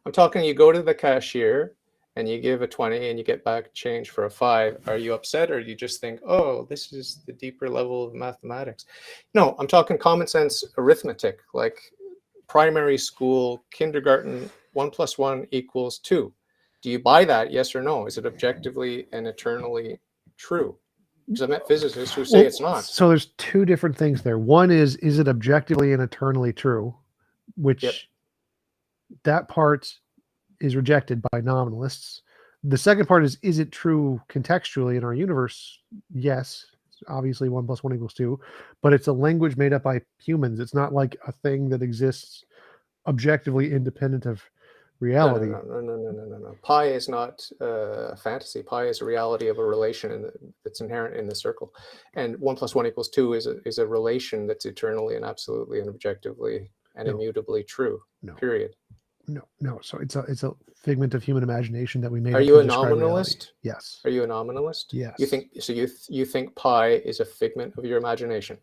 I'm talking you go to the cashier and you give a 20 and you get back change for a 5. Are you upset, or do you just think, oh, this is the deeper level of mathematics? No, I'm talking common sense arithmetic, like primary school, kindergarten, 1 + 1 = 2. Do you buy that? Yes or no? Is it objectively and eternally true? Because I met physicists who say Well, it's not. so there's two different things there. One is it objectively and eternally true? Yep. Which that part is rejected by nominalists. The second part is it true contextually in our universe? Yes, obviously 1 + 1 = 2, but it's a language made up by humans. It's not like a thing that exists objectively independent of No, reality. no. Pi is not a fantasy. Pi is a reality of a relation that's inherent in the circle. And 1 + 1 = 2 is a relation that's eternally and absolutely and objectively and No. immutably true. No. Period. No. So it's a figment of human imagination that we made Are up you to a describe reality. nominalist? Yes. Are you a nominalist? Yes. You think so? You think pi is a figment of your imagination?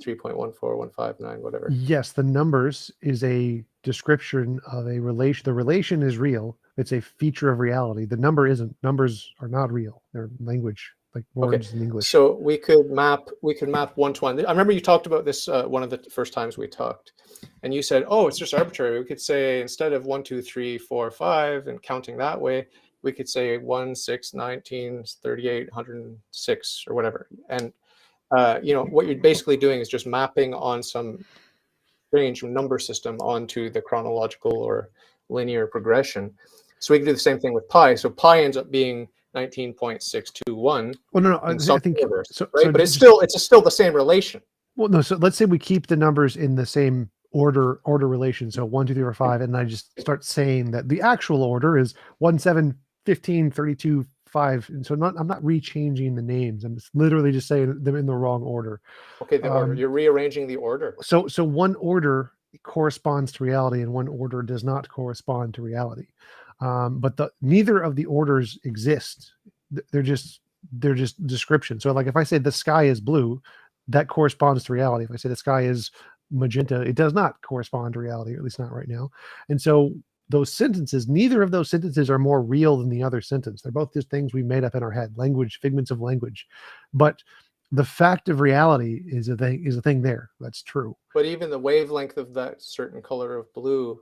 3.14159, whatever. Yes, the numbers is a description of a relation. The relation is real. It's a feature of reality. The number isn't. Numbers are not real. They're language, like words in English. So we could map 1 to 1. I remember you talked about this one of the first times we talked, and you said, "Oh, it's just arbitrary." We could say instead of 1, 2, 3, 4, 5, and counting that way, we could say 1, 6, 19, 38, 106, or whatever. And what you're basically doing is just mapping on some strange number system onto the chronological or linear progression. So we can do the same thing with pi. So pi ends up being 19.621 Well, no, in I some think order, so. right? So but it's still the same relation. Well, no. So let's say we keep the numbers in the same order relation. So 1, 2, 3, 4, 5, and I just start saying that the actual order is 1, 7, 15, 32, 5. And so I'm not rechanging the names. I'm just literally just saying them in the wrong order. Okay, the order. You're rearranging the order. So one order corresponds to reality, and one order does not correspond to reality. But neither of the orders exist. They're just descriptions. So like if I say the sky is blue, that corresponds to reality. If I say the sky is magenta, it does not correspond to reality, or at least not right now. And so those sentences, neither of those sentences are more real than the other sentence. They're both just things we made up in our head, language, figments of language. But the fact of reality is a thing there. That's true. But even the wavelength of that certain color of blue,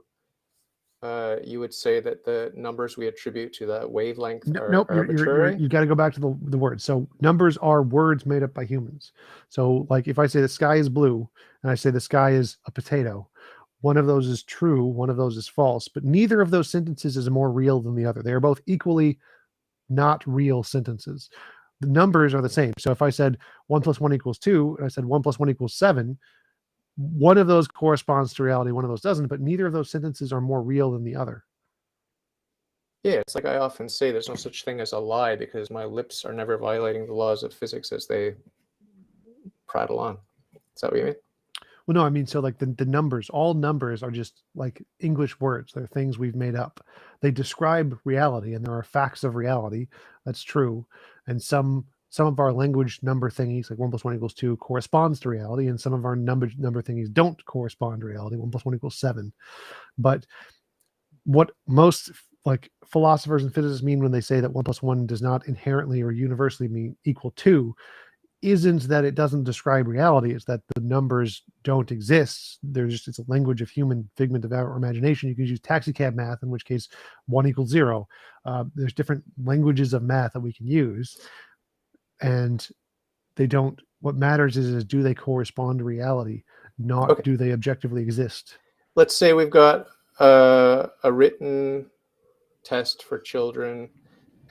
you would say that the numbers we attribute to that wavelength are Nope, arbitrary? you got to go back to the words. So numbers are words made up by humans. So like if I say the sky is blue and I say the sky is a potato, one of those is true, one of those is false, but neither of those sentences is more real than the other. They are both equally not real sentences. The numbers are the same. So if I said 1 + 1 = 2, and I said 1 + 1 = 7, one of those corresponds to reality, one of those doesn't, but neither of those sentences are more real than the other. Yeah, it's like I often say, there's no such thing as a lie because my lips are never violating the laws of physics as they prattle on. Is that what you mean? Well, no, I mean, so like the numbers, all numbers are just like English words. They're things we've made up. They describe reality, and there are facts of reality. That's true. And some of our language number thingies, like 1 + 1 = 2, corresponds to reality, and some of our number thingies don't correspond to reality. 1 + 1 = 7. But what most like philosophers and physicists mean when they say that 1 + 1 does not inherently or universally mean equal 2 isn't that it doesn't describe reality. It's that the numbers don't exist. It's a language of human figment of our imagination. You can use taxicab math, in which case 1 = 0. There's different languages of math that we can use, and they don't. What matters is do they correspond to reality, not do they objectively exist. Let's say we've got a written test for children,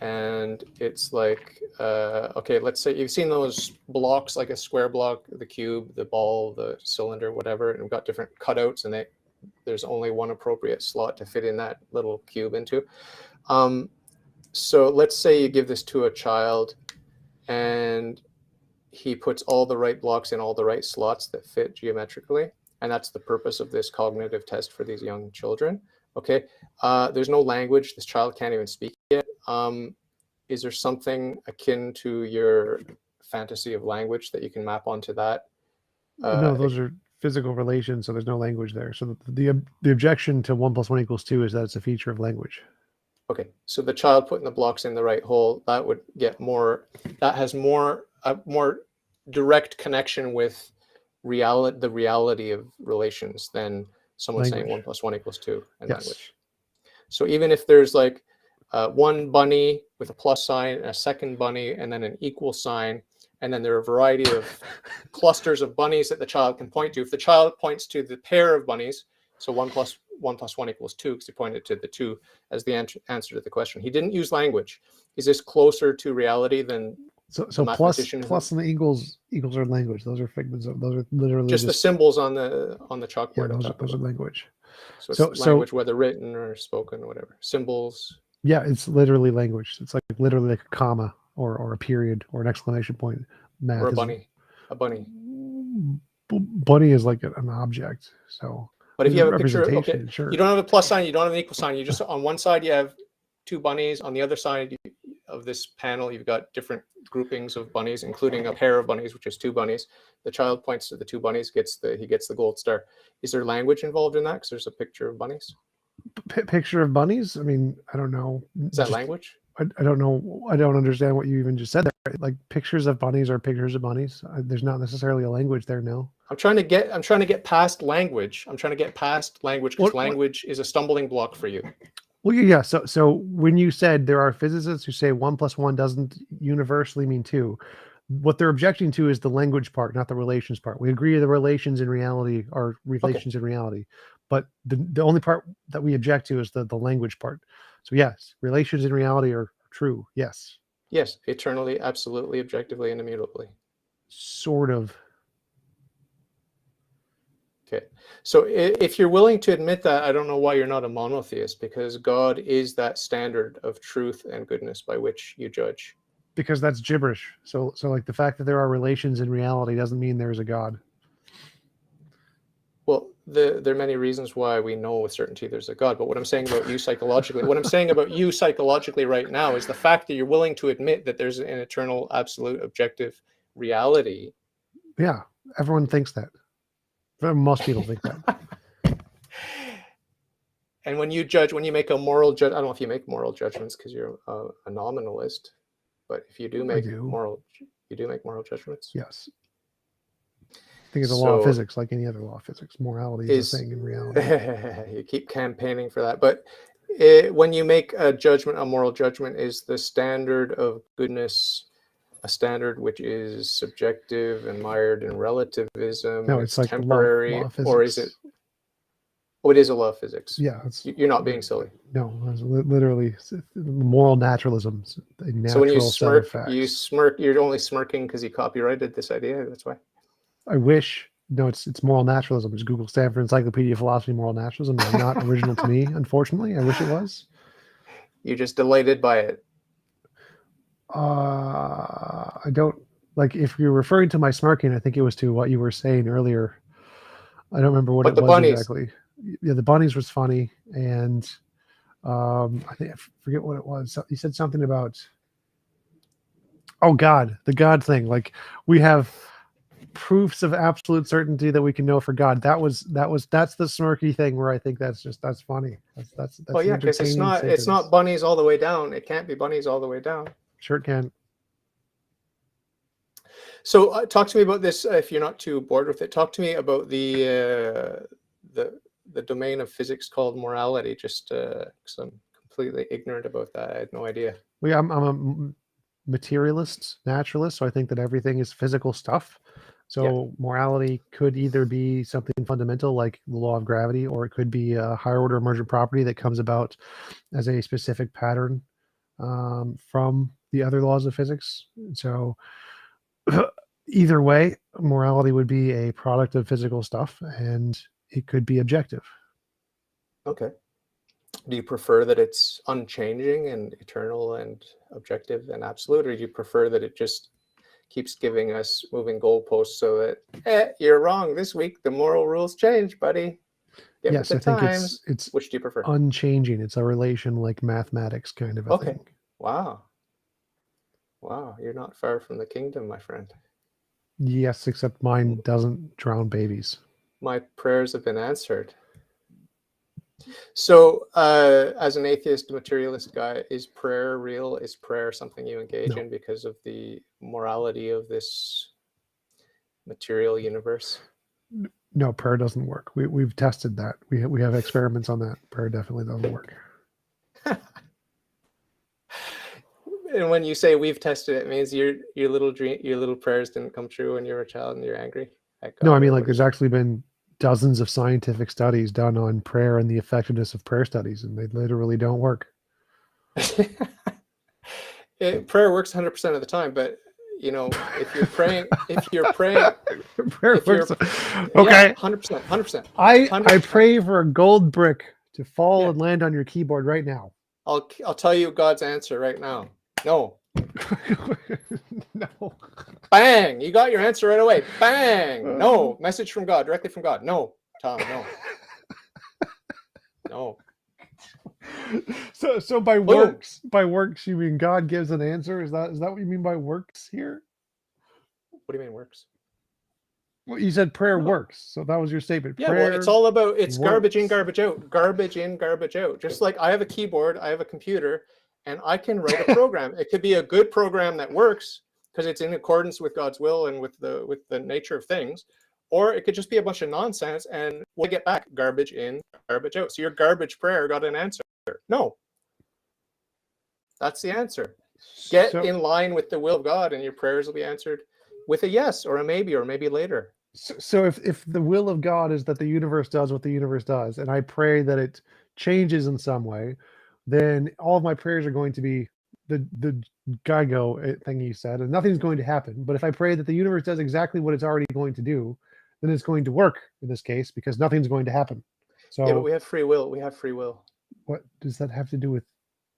and it's like, okay, let's say you've seen those blocks, like a square block, the cube, the ball, the cylinder, whatever, and we've got different cutouts, and there's only one appropriate slot to fit in that little cube into. So let's say you give this to a child, and he puts all the right blocks in all the right slots that fit geometrically. And that's the purpose of this cognitive test for these young children. Okay. There's no language. This child can't even speak yet. Is there something akin to your fantasy of language that you can map onto that? No, those are physical relations, so there's no language there. So the objection to 1 + 1 = 2 is that it's a feature of language. Okay, so the child putting the blocks in the right hole, that would get more, that has more, a more direct connection with the reality of relations than someone saying 1 + 1 = 2 in language. So even if there's like one bunny with a plus sign, a second bunny, and then an equal sign, and then there are a variety of clusters of bunnies that the child can point to. If the child points to the pair of bunnies, so 1 + 1 + 1 = 2, because he pointed to the 2 as the answer to the question. He didn't use language. Is this closer to reality than so plus and the equals are language? Those are figments of, those are literally just the symbols on the chalkboard. Yeah, those are language. So it's language, whether written or spoken or whatever. Symbols. Yeah, it's literally language. It's like literally like a comma or a period or an exclamation point. Math or a bunny. A bunny. Bunny is like an object. So, but if you have a picture, okay, sure. You don't have a plus sign, you don't have an equal sign. You just, on one side you have 2 bunnies. On the other side of this panel, you've got different groupings of bunnies, including a pair of bunnies, which is 2 bunnies. The child points to the 2 bunnies, he gets the gold star. Is there language involved in that? Because there's a picture of bunnies. Picture of bunnies? I mean, I don't know. Is that language? I don't know. I don't understand what you even just said there. Like pictures of bunnies are pictures of bunnies. There's not necessarily a language there. No. I'm trying to get past language. I'm trying to get past language because language is a stumbling block for you. Well, yeah. So when you said there are physicists who say 1 + 1 doesn't universally mean 2, what they're objecting to is the language part, not the relations part. We agree the relations in reality are relations in reality, but the only part that we object to is the language part. So yes, relations in reality are true. Yes. Yes, eternally, absolutely, objectively, and immutably. Sort of. Okay, so if you're willing to admit that, I don't know why you're not a monotheist, because God is that standard of truth and goodness by which you judge. Because that's gibberish. So like the fact that there are relations in reality doesn't mean there's a God. Well, there are many reasons why we know with certainty there's a God, but what I'm saying about you psychologically, right now is the fact that you're willing to admit that there's an eternal, absolute, objective reality. Yeah, everyone thinks that. Most people think that. And when you make a moral judgment, I don't know if you make moral judgments because you're a nominalist, but if you do make moral judgments. Yes. I think it's a law of physics, like any other law of physics. Morality is a thing in reality. You keep campaigning for that, but when you make a judgment, a moral judgment, is the standard of goodness a standard which is subjective and mired in relativism? No, it's like temporary, law of physics. Or is it? Oh, it is a law of physics. Yeah, you're not being silly. No, it's literally moral naturalism. So when you smirk, you're only smirking because you copyrighted this idea. That's why. I wish. No, it's moral naturalism. Just Google Stanford Encyclopedia of Philosophy, moral naturalism. It's not original to me, unfortunately. I wish it was. You're just delighted by it. I don't like. If you're referring to my smirking, I think it was to what you were saying earlier. I don't remember what it was bunnies. Exactly. Yeah, the bunnies was funny, and I think I forget what it was. So, you said something about the God thing. Like we have proofs of absolute certainty that we can know for God. That's the smirky thing where I think that's funny. That's well, yeah, because it's not bunnies all the way down. It can't be bunnies all the way down. Sure it can. So talk to me about this. If you're not too bored with it, talk to me about the domain of physics called morality. Just because I'm completely ignorant about that. I had no idea. Well, yeah, I'm a materialist, naturalist, so I think that everything is physical stuff. So morality could either be something fundamental like the law of gravity, or it could be a higher order emergent property that comes about as a specific pattern from the other laws of physics. So either way, morality would be a product of physical stuff, and it could be objective. Okay. Do you prefer that it's unchanging and eternal and objective and absolute, or do you prefer that it just keeps giving us moving goalposts so that you're wrong this week. The moral rules change, buddy. Get with Yes, the I think times. it's Which do you prefer? unchanging. It's a relation like mathematics kind of a Okay. thing. Wow. Wow, you're not far from the kingdom, my friend. Yes, except mine doesn't drown babies. My prayers have been answered. So, as an atheist, materialist guy, is prayer real? Is prayer something you engage No. in because of the morality of this material universe? No, prayer doesn't work. We've tested that. We have experiments on that. Prayer definitely doesn't work. And when you say we've tested it, it means your little prayers didn't come true when you were a child and you're angry at God. No, I mean, or like what there's is actually been dozens of scientific studies done on prayer and the effectiveness of prayer studies, and they literally don't work. Prayer works 100% of the time, but you know, if you're praying, Prayer if you're works. Okay. 100%, 100%. I pray for a gold brick to fall Yeah. and land on your keyboard right now. I'll tell you God's answer right now. No. No. Bang! You got your answer right away. Bang! No. Message from God, directly from God. No, Tom, no. No. So by Boom. works, you mean God gives an answer? Is that what you mean by works here? What do you mean works? Well, you said prayer works, so that was your statement. Yeah, Prayer well, it's all about works. garbage in, garbage out. Garbage in, garbage out. Just like I have a keyboard, I have a computer, and I can write a program. It could be a good program that works because it's in accordance with God's will and with the nature of things, or it could just be a bunch of nonsense. And we'll get back garbage in, garbage out. So your garbage prayer got an answer. No, that's the answer. Get in line with the will of God, and your prayers will be answered with a yes or a maybe or maybe later. So if the will of God is that the universe does what the universe does, and I pray that it changes in some way, then all of my prayers are going to be the Geigo thing you said, and nothing's going to happen. But if I pray that the universe does exactly what it's already going to do, then it's going to work in this case because nothing's going to happen. So yeah, but we have free will. We have free will. What does that have to do with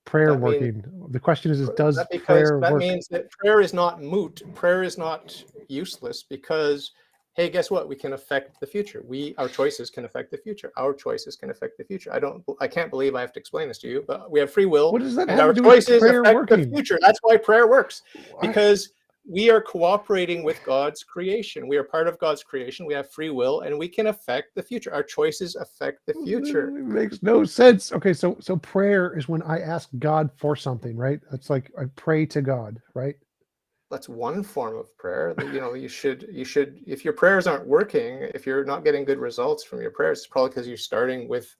prayer working? The question is does that prayer work? That means that prayer is not moot. Prayer is not useless because, hey, guess what? We can affect the future. Our choices can affect the future. Our choices can affect the future. I can't believe I have to explain this to you, but we have free will. What does that and have our to do with choices prayer affect working? the future. That's why prayer works. Because we are cooperating with God's creation. We are part of God's creation. We have free will, and we can affect the future. Our choices affect the future. It makes no sense. Okay, so prayer is when I ask God for something, right? It's like I pray to God, right? That's one form of prayer. You know, you should if your prayers aren't working, if you're not getting good results from your prayers, it's probably because you're starting with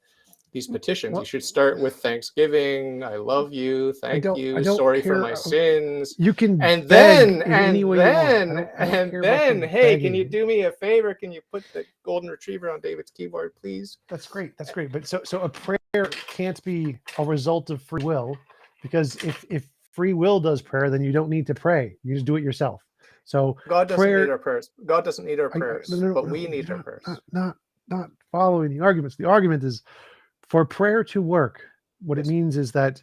these petitions. You should start with thanksgiving. I love you. Thank you. Sorry for my sins. You can and beg then in any way you want. and then hey, can you do me a favor? Can you put the golden retriever on David's keyboard, please? That's great. That's great. But so a prayer can't be a result of free will, because if free will does prayer, then you don't need to pray. You just do it yourself. So God doesn't need our prayers. God doesn't need our prayers, but we need our prayers. Not following the arguments. The argument is for prayer to work. What it means is that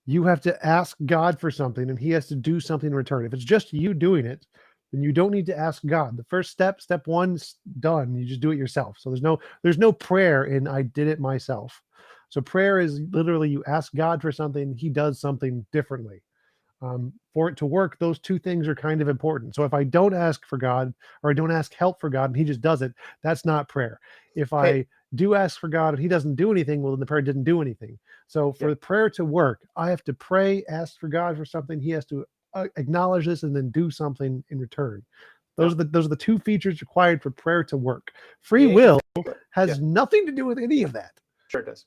you have to ask God for something and he has to do something in return. If it's just you doing it, then you don't need to ask God. The first step 1's done. You just do it yourself. So there's no prayer in I did it myself. So prayer is literally you ask God for something, he does something differently. For it to work, those two things are kind of important. So if I don't ask for God or I don't ask help for God and he just does it, that's not prayer. If I do ask for God and he doesn't do anything, well, then the prayer didn't do anything. So for the prayer to work, I have to pray, ask for God for something. He has to acknowledge this and then do something in return. Those are the two features required for prayer to work. Free will has nothing to do with any of that. Sure it does.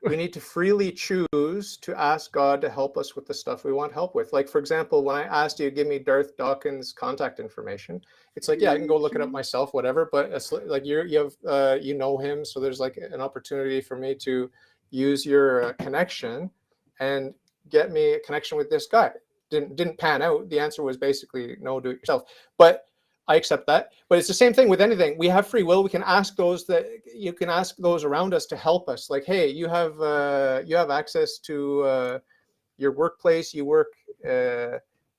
We need to freely choose to ask God to help us with the stuff we want help with. Like, for example, when I asked you to give me Darth Dawkins' contact information, it's like, yeah, I can go look it up myself, whatever. But it's like you know him, so there's like an opportunity for me to use your connection and get me a connection with this guy. Didn't pan out. The answer was basically no, do it yourself. But I accept that. But it's the same thing with anything. We have free will. We can ask those around us to help us. Like, hey, you have access to your workplace. You work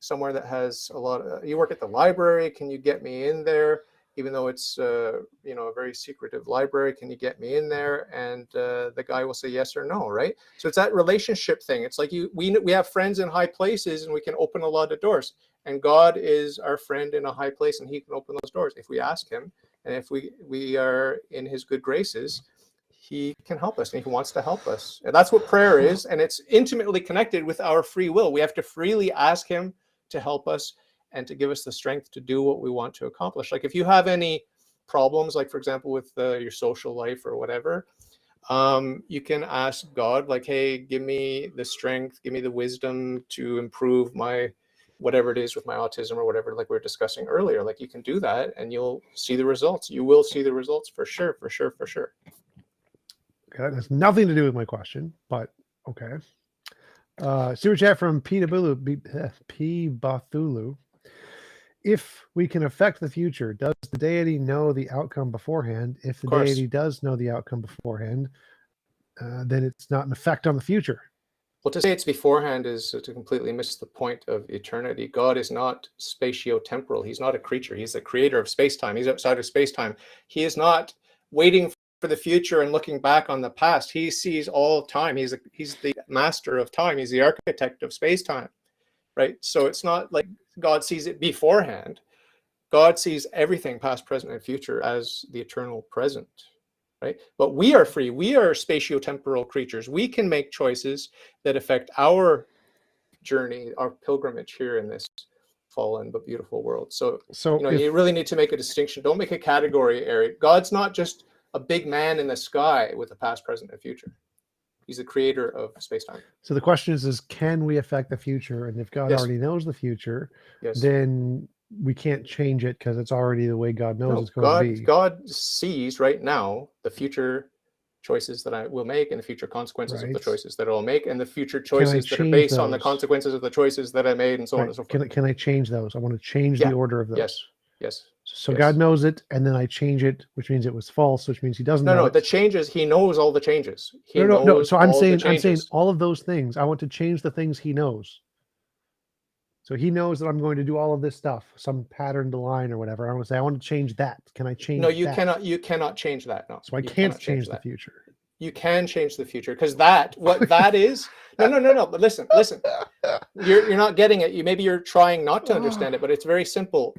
somewhere that has a lot of, you work at the library, can you get me in there? Even though it's a very secretive library, can you get me in there? And the guy will say yes or no, right? So it's that relationship thing. It's like we have friends in high places, and we can open a lot of doors. And God is our friend in a high place, and he can open those doors if we ask him. And if we are in his good graces, he can help us, and he wants to help us. And that's what prayer is. And it's intimately connected with our free will. We have to freely ask him to help us and to give us the strength to do what we want to accomplish. Like if you have any problems, like for example, with your social life or whatever, you can ask God, like, hey, give me the strength, give me the wisdom to improve my, whatever it is with my autism or whatever, like we were discussing earlier. Like you can do that and you'll see the results. You will see the results for sure, for sure, for sure. Okay, that has nothing to do with my question, but okay. Super chat from P. Bathulu. If we can affect the future, does the deity know the outcome beforehand? If the deity does know the outcome beforehand, then it's not an effect on the future. Well, to say it's beforehand is to completely miss the point of eternity. God is not spatio-temporal. He's not a creature. He's the creator of space-time. He's outside of space-time. He is not waiting for the future and looking back on the past. He sees all time. He's the master of time. He's the architect of space-time, right? So it's not like God sees it beforehand. God sees everything past, present, and future as the eternal present, right? But we are free. We are spatio-temporal creatures. We can make choices that affect our journey, our pilgrimage here in this fallen but beautiful world. So you really need to make a distinction. Don't make a category, Eric. God's not just a big man in the sky with a past, present, and future. He's the creator of space-time. So the question is can we affect the future? And if God already knows the future, then we can't change it because it's already the way God knows it's going to be. God sees right now the future choices that I will make and the future consequences of the choices that I'll make and the future choices that are based on the consequences of the choices that I made and so on and so forth. Can I change those? I want to change the order of those. Yes. So God knows it, and then I change it, which means it was false, which means he doesn't know it. The changes, he knows all the changes. No. So I'm saying all of those things. I want to change the things he knows. So he knows that I'm going to do all of this stuff, some patterned line or whatever. I want to say, I want to change that. Can I change that? No, you cannot change that. No. So I can't change the future. You can change the future because what that is. No. But listen. You're not getting it. Maybe you're trying not to understand it, but it's very simple.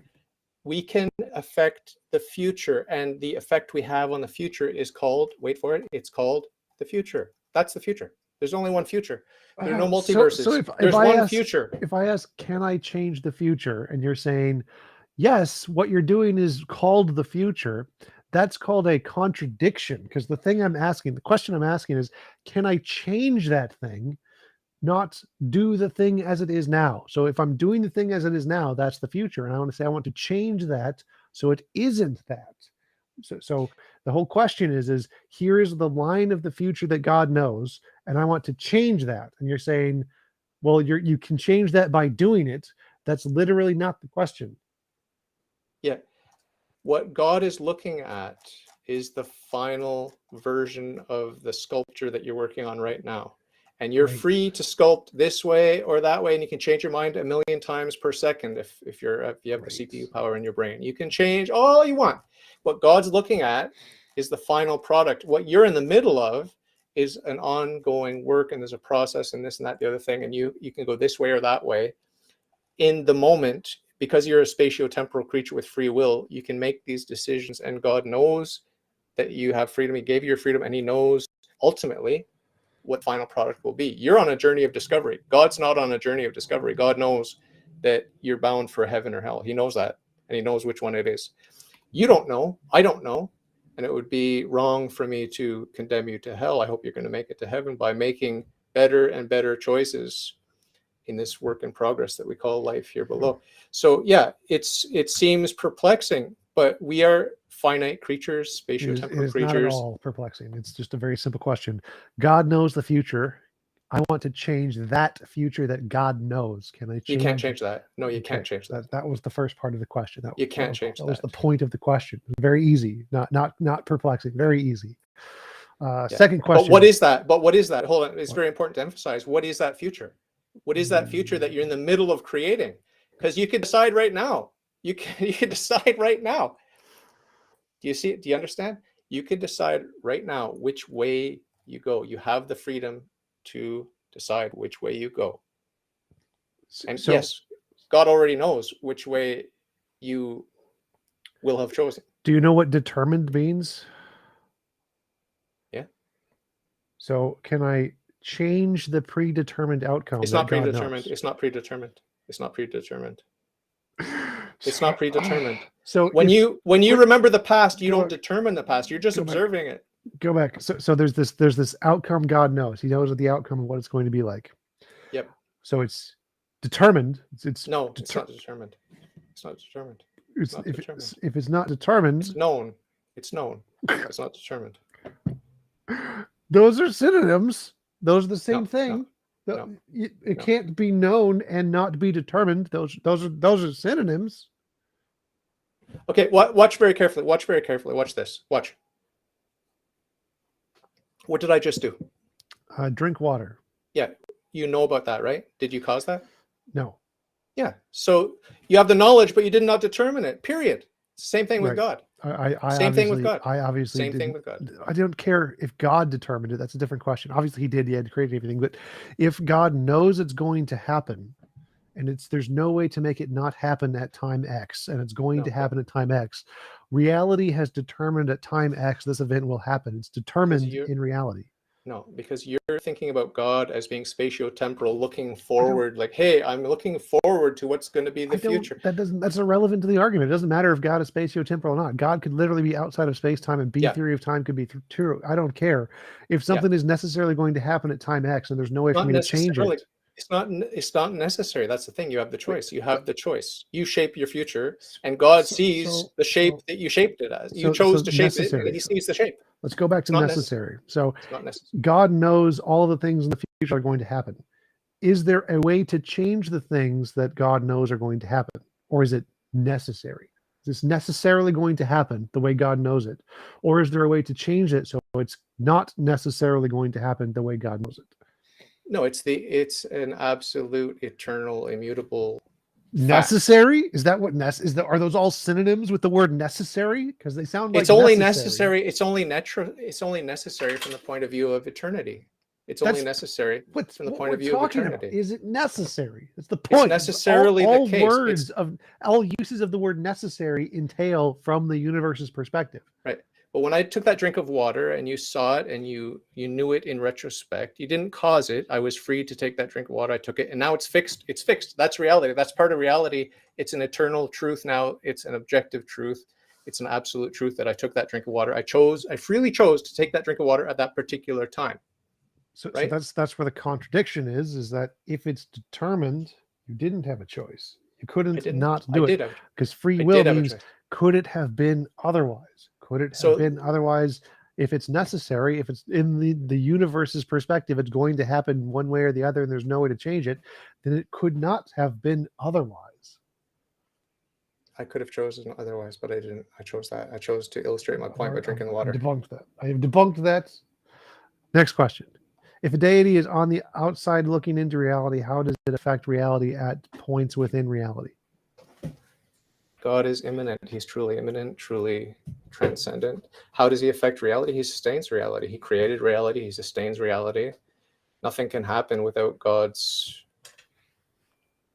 We can affect the future, and the effect we have on the future is called, wait for it, it's called the future. That's the future. There's only one future. There are no multiverses. So there's one future. If I ask, can I change the future? And you're saying, yes, what you're doing is called the future. That's called a contradiction, because the question I'm asking is, can I change that thing? Not do the thing as it is now. So if I'm doing the thing as it is now, that's the future. And I want to say, I want to change that so it isn't that. So the whole question is here is the line of the future that God knows, and I want to change that. And you're saying, well, you can change that by doing it. That's literally not the question. Yeah. What God is looking at is the final version of the sculpture that you're working on right now. And you're free to sculpt this way or that way, and you can change your mind 1,000,000 times per second if you have the CPU power in your brain. You can change all you want. What God's looking at is the final product. What you're in the middle of is an ongoing work, and there's a process and this and that, the other thing, and you can go this way or that way. In the moment, because you're a spatio-temporal creature with free will, you can make these decisions, and God knows that you have freedom. He gave you your freedom, and he knows ultimately what final product will be. You're on a journey of discovery. God's not on a journey of discovery. God knows that you're bound for heaven or hell. He knows that, and he knows which one it is. You don't know. I don't know. And it would be wrong for me to condemn you to hell. I hope you're going to make it to heaven by making better and better choices in this work in progress that we call life here below. So yeah, it seems perplexing, but we are finite creatures, spatio-temporal creatures. Not at all perplexing. It's just a very simple question. God knows the future. I want to change that future that God knows. Can I change? You can't change that. No, you can't change that. That was the first part of the question. You can't change that. That was the point of the question. Very easy. Not perplexing. Very easy. Second question. But what is that? Hold on. It's very important to emphasize. What is that future? What is that future that you're in the middle of creating? because you can decide right now. You can decide right now. Do you see it? Do you understand? You can decide right now which way you go. You have the freedom to decide which way you go. And So, yes, God already knows which way you will have chosen. do you know what determined means? Yeah. So, can I change the predetermined outcome It's that not God predetermined. knows? It's not predetermined. It's not predetermined. It's So, not predetermined. so When if you remember the past, you go don't back- determine the past. You're just go back. observing it. go back. So there's this outcome God knows. He knows the outcome of what it's going to be like. Yep. So it's determined. No, it's not determined. It's not determined. It's not determined. If it's not determined, It's known. It's known. It's not determined. those are synonyms. Those are the same No, thing. no, It can't be known and not be determined. Those are synonyms. Okay, watch very carefully. Watch very carefully. Watch this. Watch. What did I just do? Drink water. Yeah, you know about that, right? Did you cause that? No. Yeah. So you have the knowledge, but you did not determine it. Period. Same thing with Right. God. I Same thing with God. I obviously Same thing didn't- with God. I don't care if God determined it. That's a different question. Obviously, he did. He had to create everything. But if God knows it's going to happen, and there's no way to make it not happen at time X, and it's going to happen at time X, reality has determined at time X this event will happen. It's determined in reality. No, because you're thinking about God as being spatio-temporal, looking forward, like, hey, I'm looking forward to what's going to be the future. That's irrelevant to the argument. It doesn't matter if God is spatio-temporal or not. God could literally be outside of space-time, and B theory of time could be true. I don't care. If something is necessarily going to happen at time X and there's no way for me to change it. It's not necessary. That's the thing. You have the choice. You have the choice. You shape your future, and God sees the shape that you shaped it as. You chose to shape it, and he sees the shape. Let's go back to necessary. So it's not necessary. God knows all the things in the future are going to happen. Is there a way to change the things that God knows are going to happen? Or is it necessary? Is this necessarily going to happen the way God knows it? Or is there a way to change it so it's not necessarily going to happen the way God knows it? No, it's an absolute, eternal, immutable necessary fact. Is that what are those all synonyms with the word necessary? Because they sound like it's only necessary. It's only necessary from the point of view of eternity. It's only necessary from the point of view of eternity. Is it necessary? That's the point. It's necessarily all the case. Words of all uses of the word necessary entail from the universe's perspective. Right. But when I took that drink of water and you saw it and you knew it in retrospect, you didn't cause it. I was free to take that drink of water. I took it, and now it's fixed. It's fixed. That's reality. That's part of reality. It's an eternal truth now. It's an objective truth. It's an absolute truth that I took that drink of water. I freely chose to take that drink of water at that particular time. So that's where the contradiction is that if it's determined, you didn't have a choice. You couldn't not do it because free will means could it have been otherwise? Could it have been otherwise? If it's necessary, if it's in the universe's perspective, it's going to happen one way or the other, and there's no way to change it, then it could not have been otherwise. I could have chosen otherwise, but I didn't. I chose that. I chose to illustrate my point by drinking the water. Debunked that. I have debunked that. Next question. If a deity is on the outside looking into reality, how does it affect reality at points within reality? God is immanent. He's truly immanent, truly transcendent. How does he affect reality? He sustains reality. He created reality. He sustains reality. Nothing can happen without God's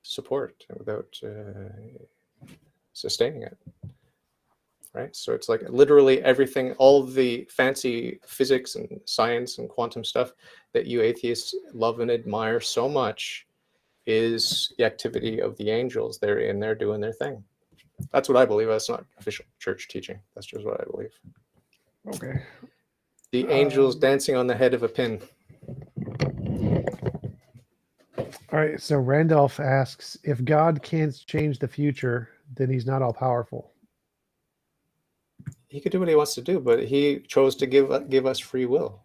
support, without sustaining it. Right? So it's like literally everything, all the fancy physics and science and quantum stuff that you atheists love and admire so much is the activity of the angels. They're in there doing their thing. That's what I believe. That's not official church teaching. That's just what I believe. Okay. The angels dancing on the head of a pin. All right. So Randolph asks, if God can't change the future, then he's not all powerful. He could do what he wants to do, but he chose to give us free will.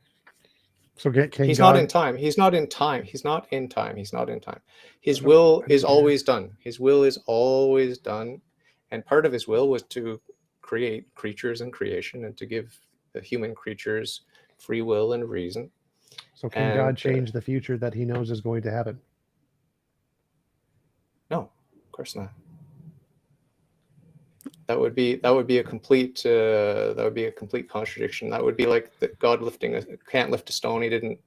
So he's not in time. He's not in time. He's not in time. He's not in time. His will is always done. His will is always done. And part of his will was to create creatures and creation and to give the human creatures free will and reason. So can God change the future that he knows is going to happen? No, of course not. That would be a complete contradiction. That would be like that God can't lift a stone. He didn't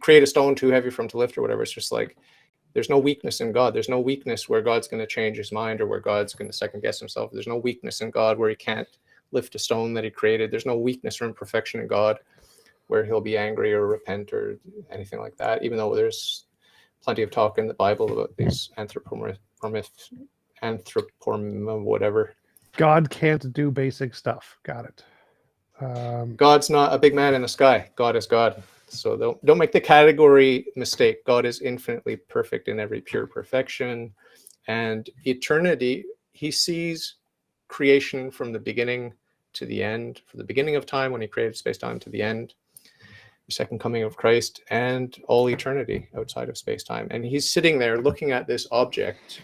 create a stone too heavy for him to lift or whatever. It's just like there's no weakness in God. There's no weakness where God's going to change his mind or where God's going to second guess himself. There's no weakness in God where he can't lift a stone that he created. There's no weakness or imperfection in God where he'll be angry or repent or anything like that, even though there's plenty of talk in the Bible about these whatever. God can't do basic stuff. Got it. God's not a big man in the sky. God is God. So don't make the category mistake. God is infinitely perfect in every pure perfection. And eternity, he sees creation from the beginning to the end, from the beginning of time when he created space-time to the end, the second coming of Christ, and all eternity outside of space-time. And he's sitting there looking at this object,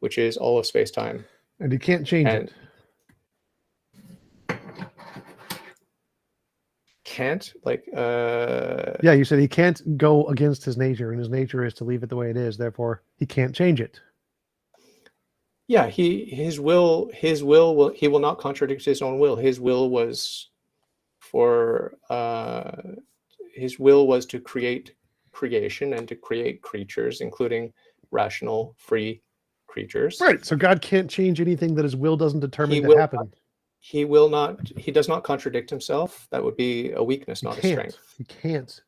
which is all of space-time. And he can't change it. Can't? Yeah, you said he can't go against his nature, and his nature is to leave it the way it is. Therefore, he can't change it. Yeah, he will not contradict his own will. His will was to create creation and to create creatures, including rational, free creatures. Right. So God can't change anything that his will doesn't determine to happen. He does not contradict himself. That would be a weakness, not a strength. He can't.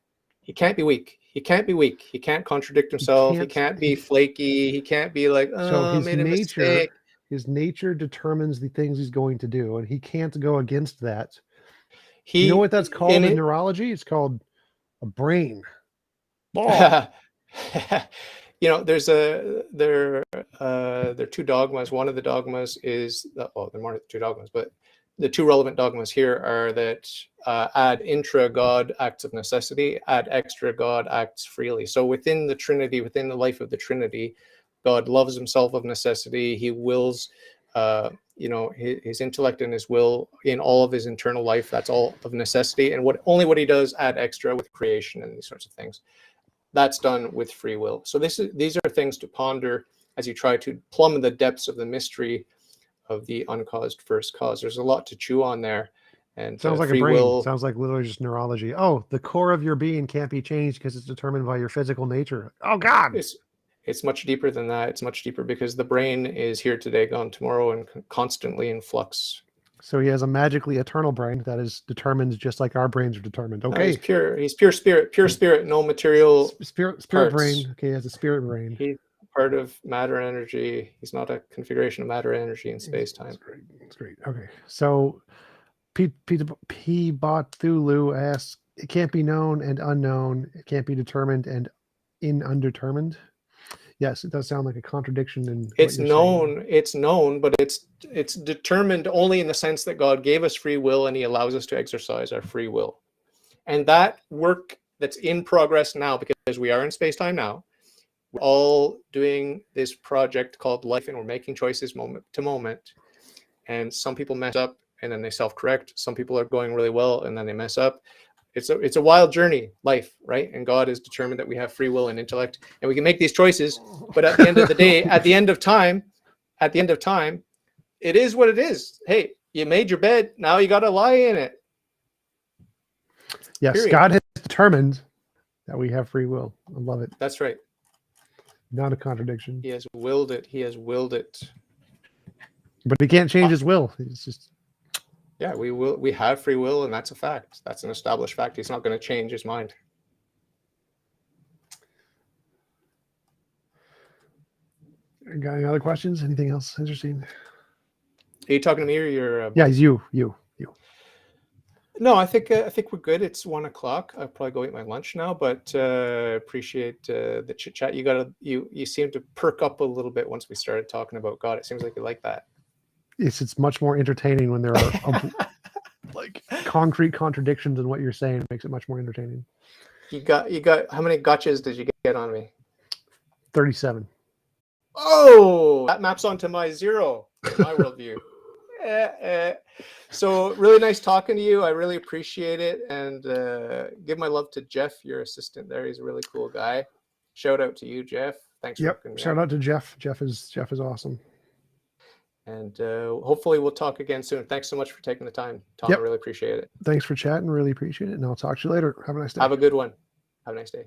He can't be weak. He can't be weak. He can't contradict himself. He can't be flaky. He can't be like, oh, I made a mistake. His nature determines the things he's going to do, and he can't go against that. You know what that's called in neurology? It's called a brain. There are two dogmas. One of the dogmas is there are more than two dogmas, but the two relevant dogmas here are that ad intra God acts of necessity, ad extra God acts freely. So within the Trinity, within the life of the Trinity, God loves himself of necessity. He wills, his intellect and his will in all of his internal life. That's all of necessity. And what he does ad extra with creation and these sorts of things. That's done with free will. So these are things to ponder as you try to plumb the depths of the mystery of the uncaused first cause. There's a lot to chew on there. And sounds like a brain. Sounds like literally just neurology. Oh, the core of your being can't be changed because it's determined by your physical nature. Oh God. It's much deeper than that. It's much deeper because the brain is here today, gone tomorrow, and constantly in flux. So he has a magically eternal brain that is determined just like our brains are determined. Okay. No, he's pure spirit, no material. Spirit brain. Okay, he has a spirit brain. He's part of matter energy. He's not a configuration of matter energy in space-time. That's great. Okay. So P. Bothulu asks, it can't be known and unknown. It can't be determined and undetermined. Yes, it does sound like a contradiction. It's known, but it's determined only in the sense that God gave us free will and he allows us to exercise our free will. And that work that's in progress now, because we are in space-time now, we're all doing this project called life and we're making choices moment to moment. And some people mess up and then they self-correct. Some people are going really well and then they mess up. It's a wild journey, life, right? And God is determined that we have free will and intellect, and we can make these choices. But at the end of the day, at the end of time, it is what it is. Hey, you made your bed. Now you got to lie in it. Yes, period. God has determined that we have free will. I love it. That's right. Not a contradiction. He has willed it. But he can't change his will. It's just... Yeah, we have free will, and that's a fact. That's an established fact. He's not going to change his mind. Got any other questions? Anything else interesting? Are you talking to me or your? Yeah, you. No, I think we're good. It's 1:00. I'll probably go eat my lunch now. But appreciate the chit chat. You seem to perk up a little bit once we started talking about God. It seems like you like that. Yes, it's much more entertaining when there are like concrete contradictions in what you're saying. It makes it much more entertaining. You got how many gotchas did you get on me? 37. Oh, that maps onto my 0, my worldview. So really nice talking to you. I really appreciate it, and give my love to Jeff, your assistant there. He's a really cool guy. Shout out to you, Jeff. Thanks for Yep. hooking me Shout up. out to Jeff. Jeff is awesome. And hopefully we'll talk again soon. Thanks so much for taking the time, Tom. Yep. I really appreciate it. Thanks for chatting. Really appreciate it. And I'll talk to you later. Have a nice day. Have a good one. Have a nice day.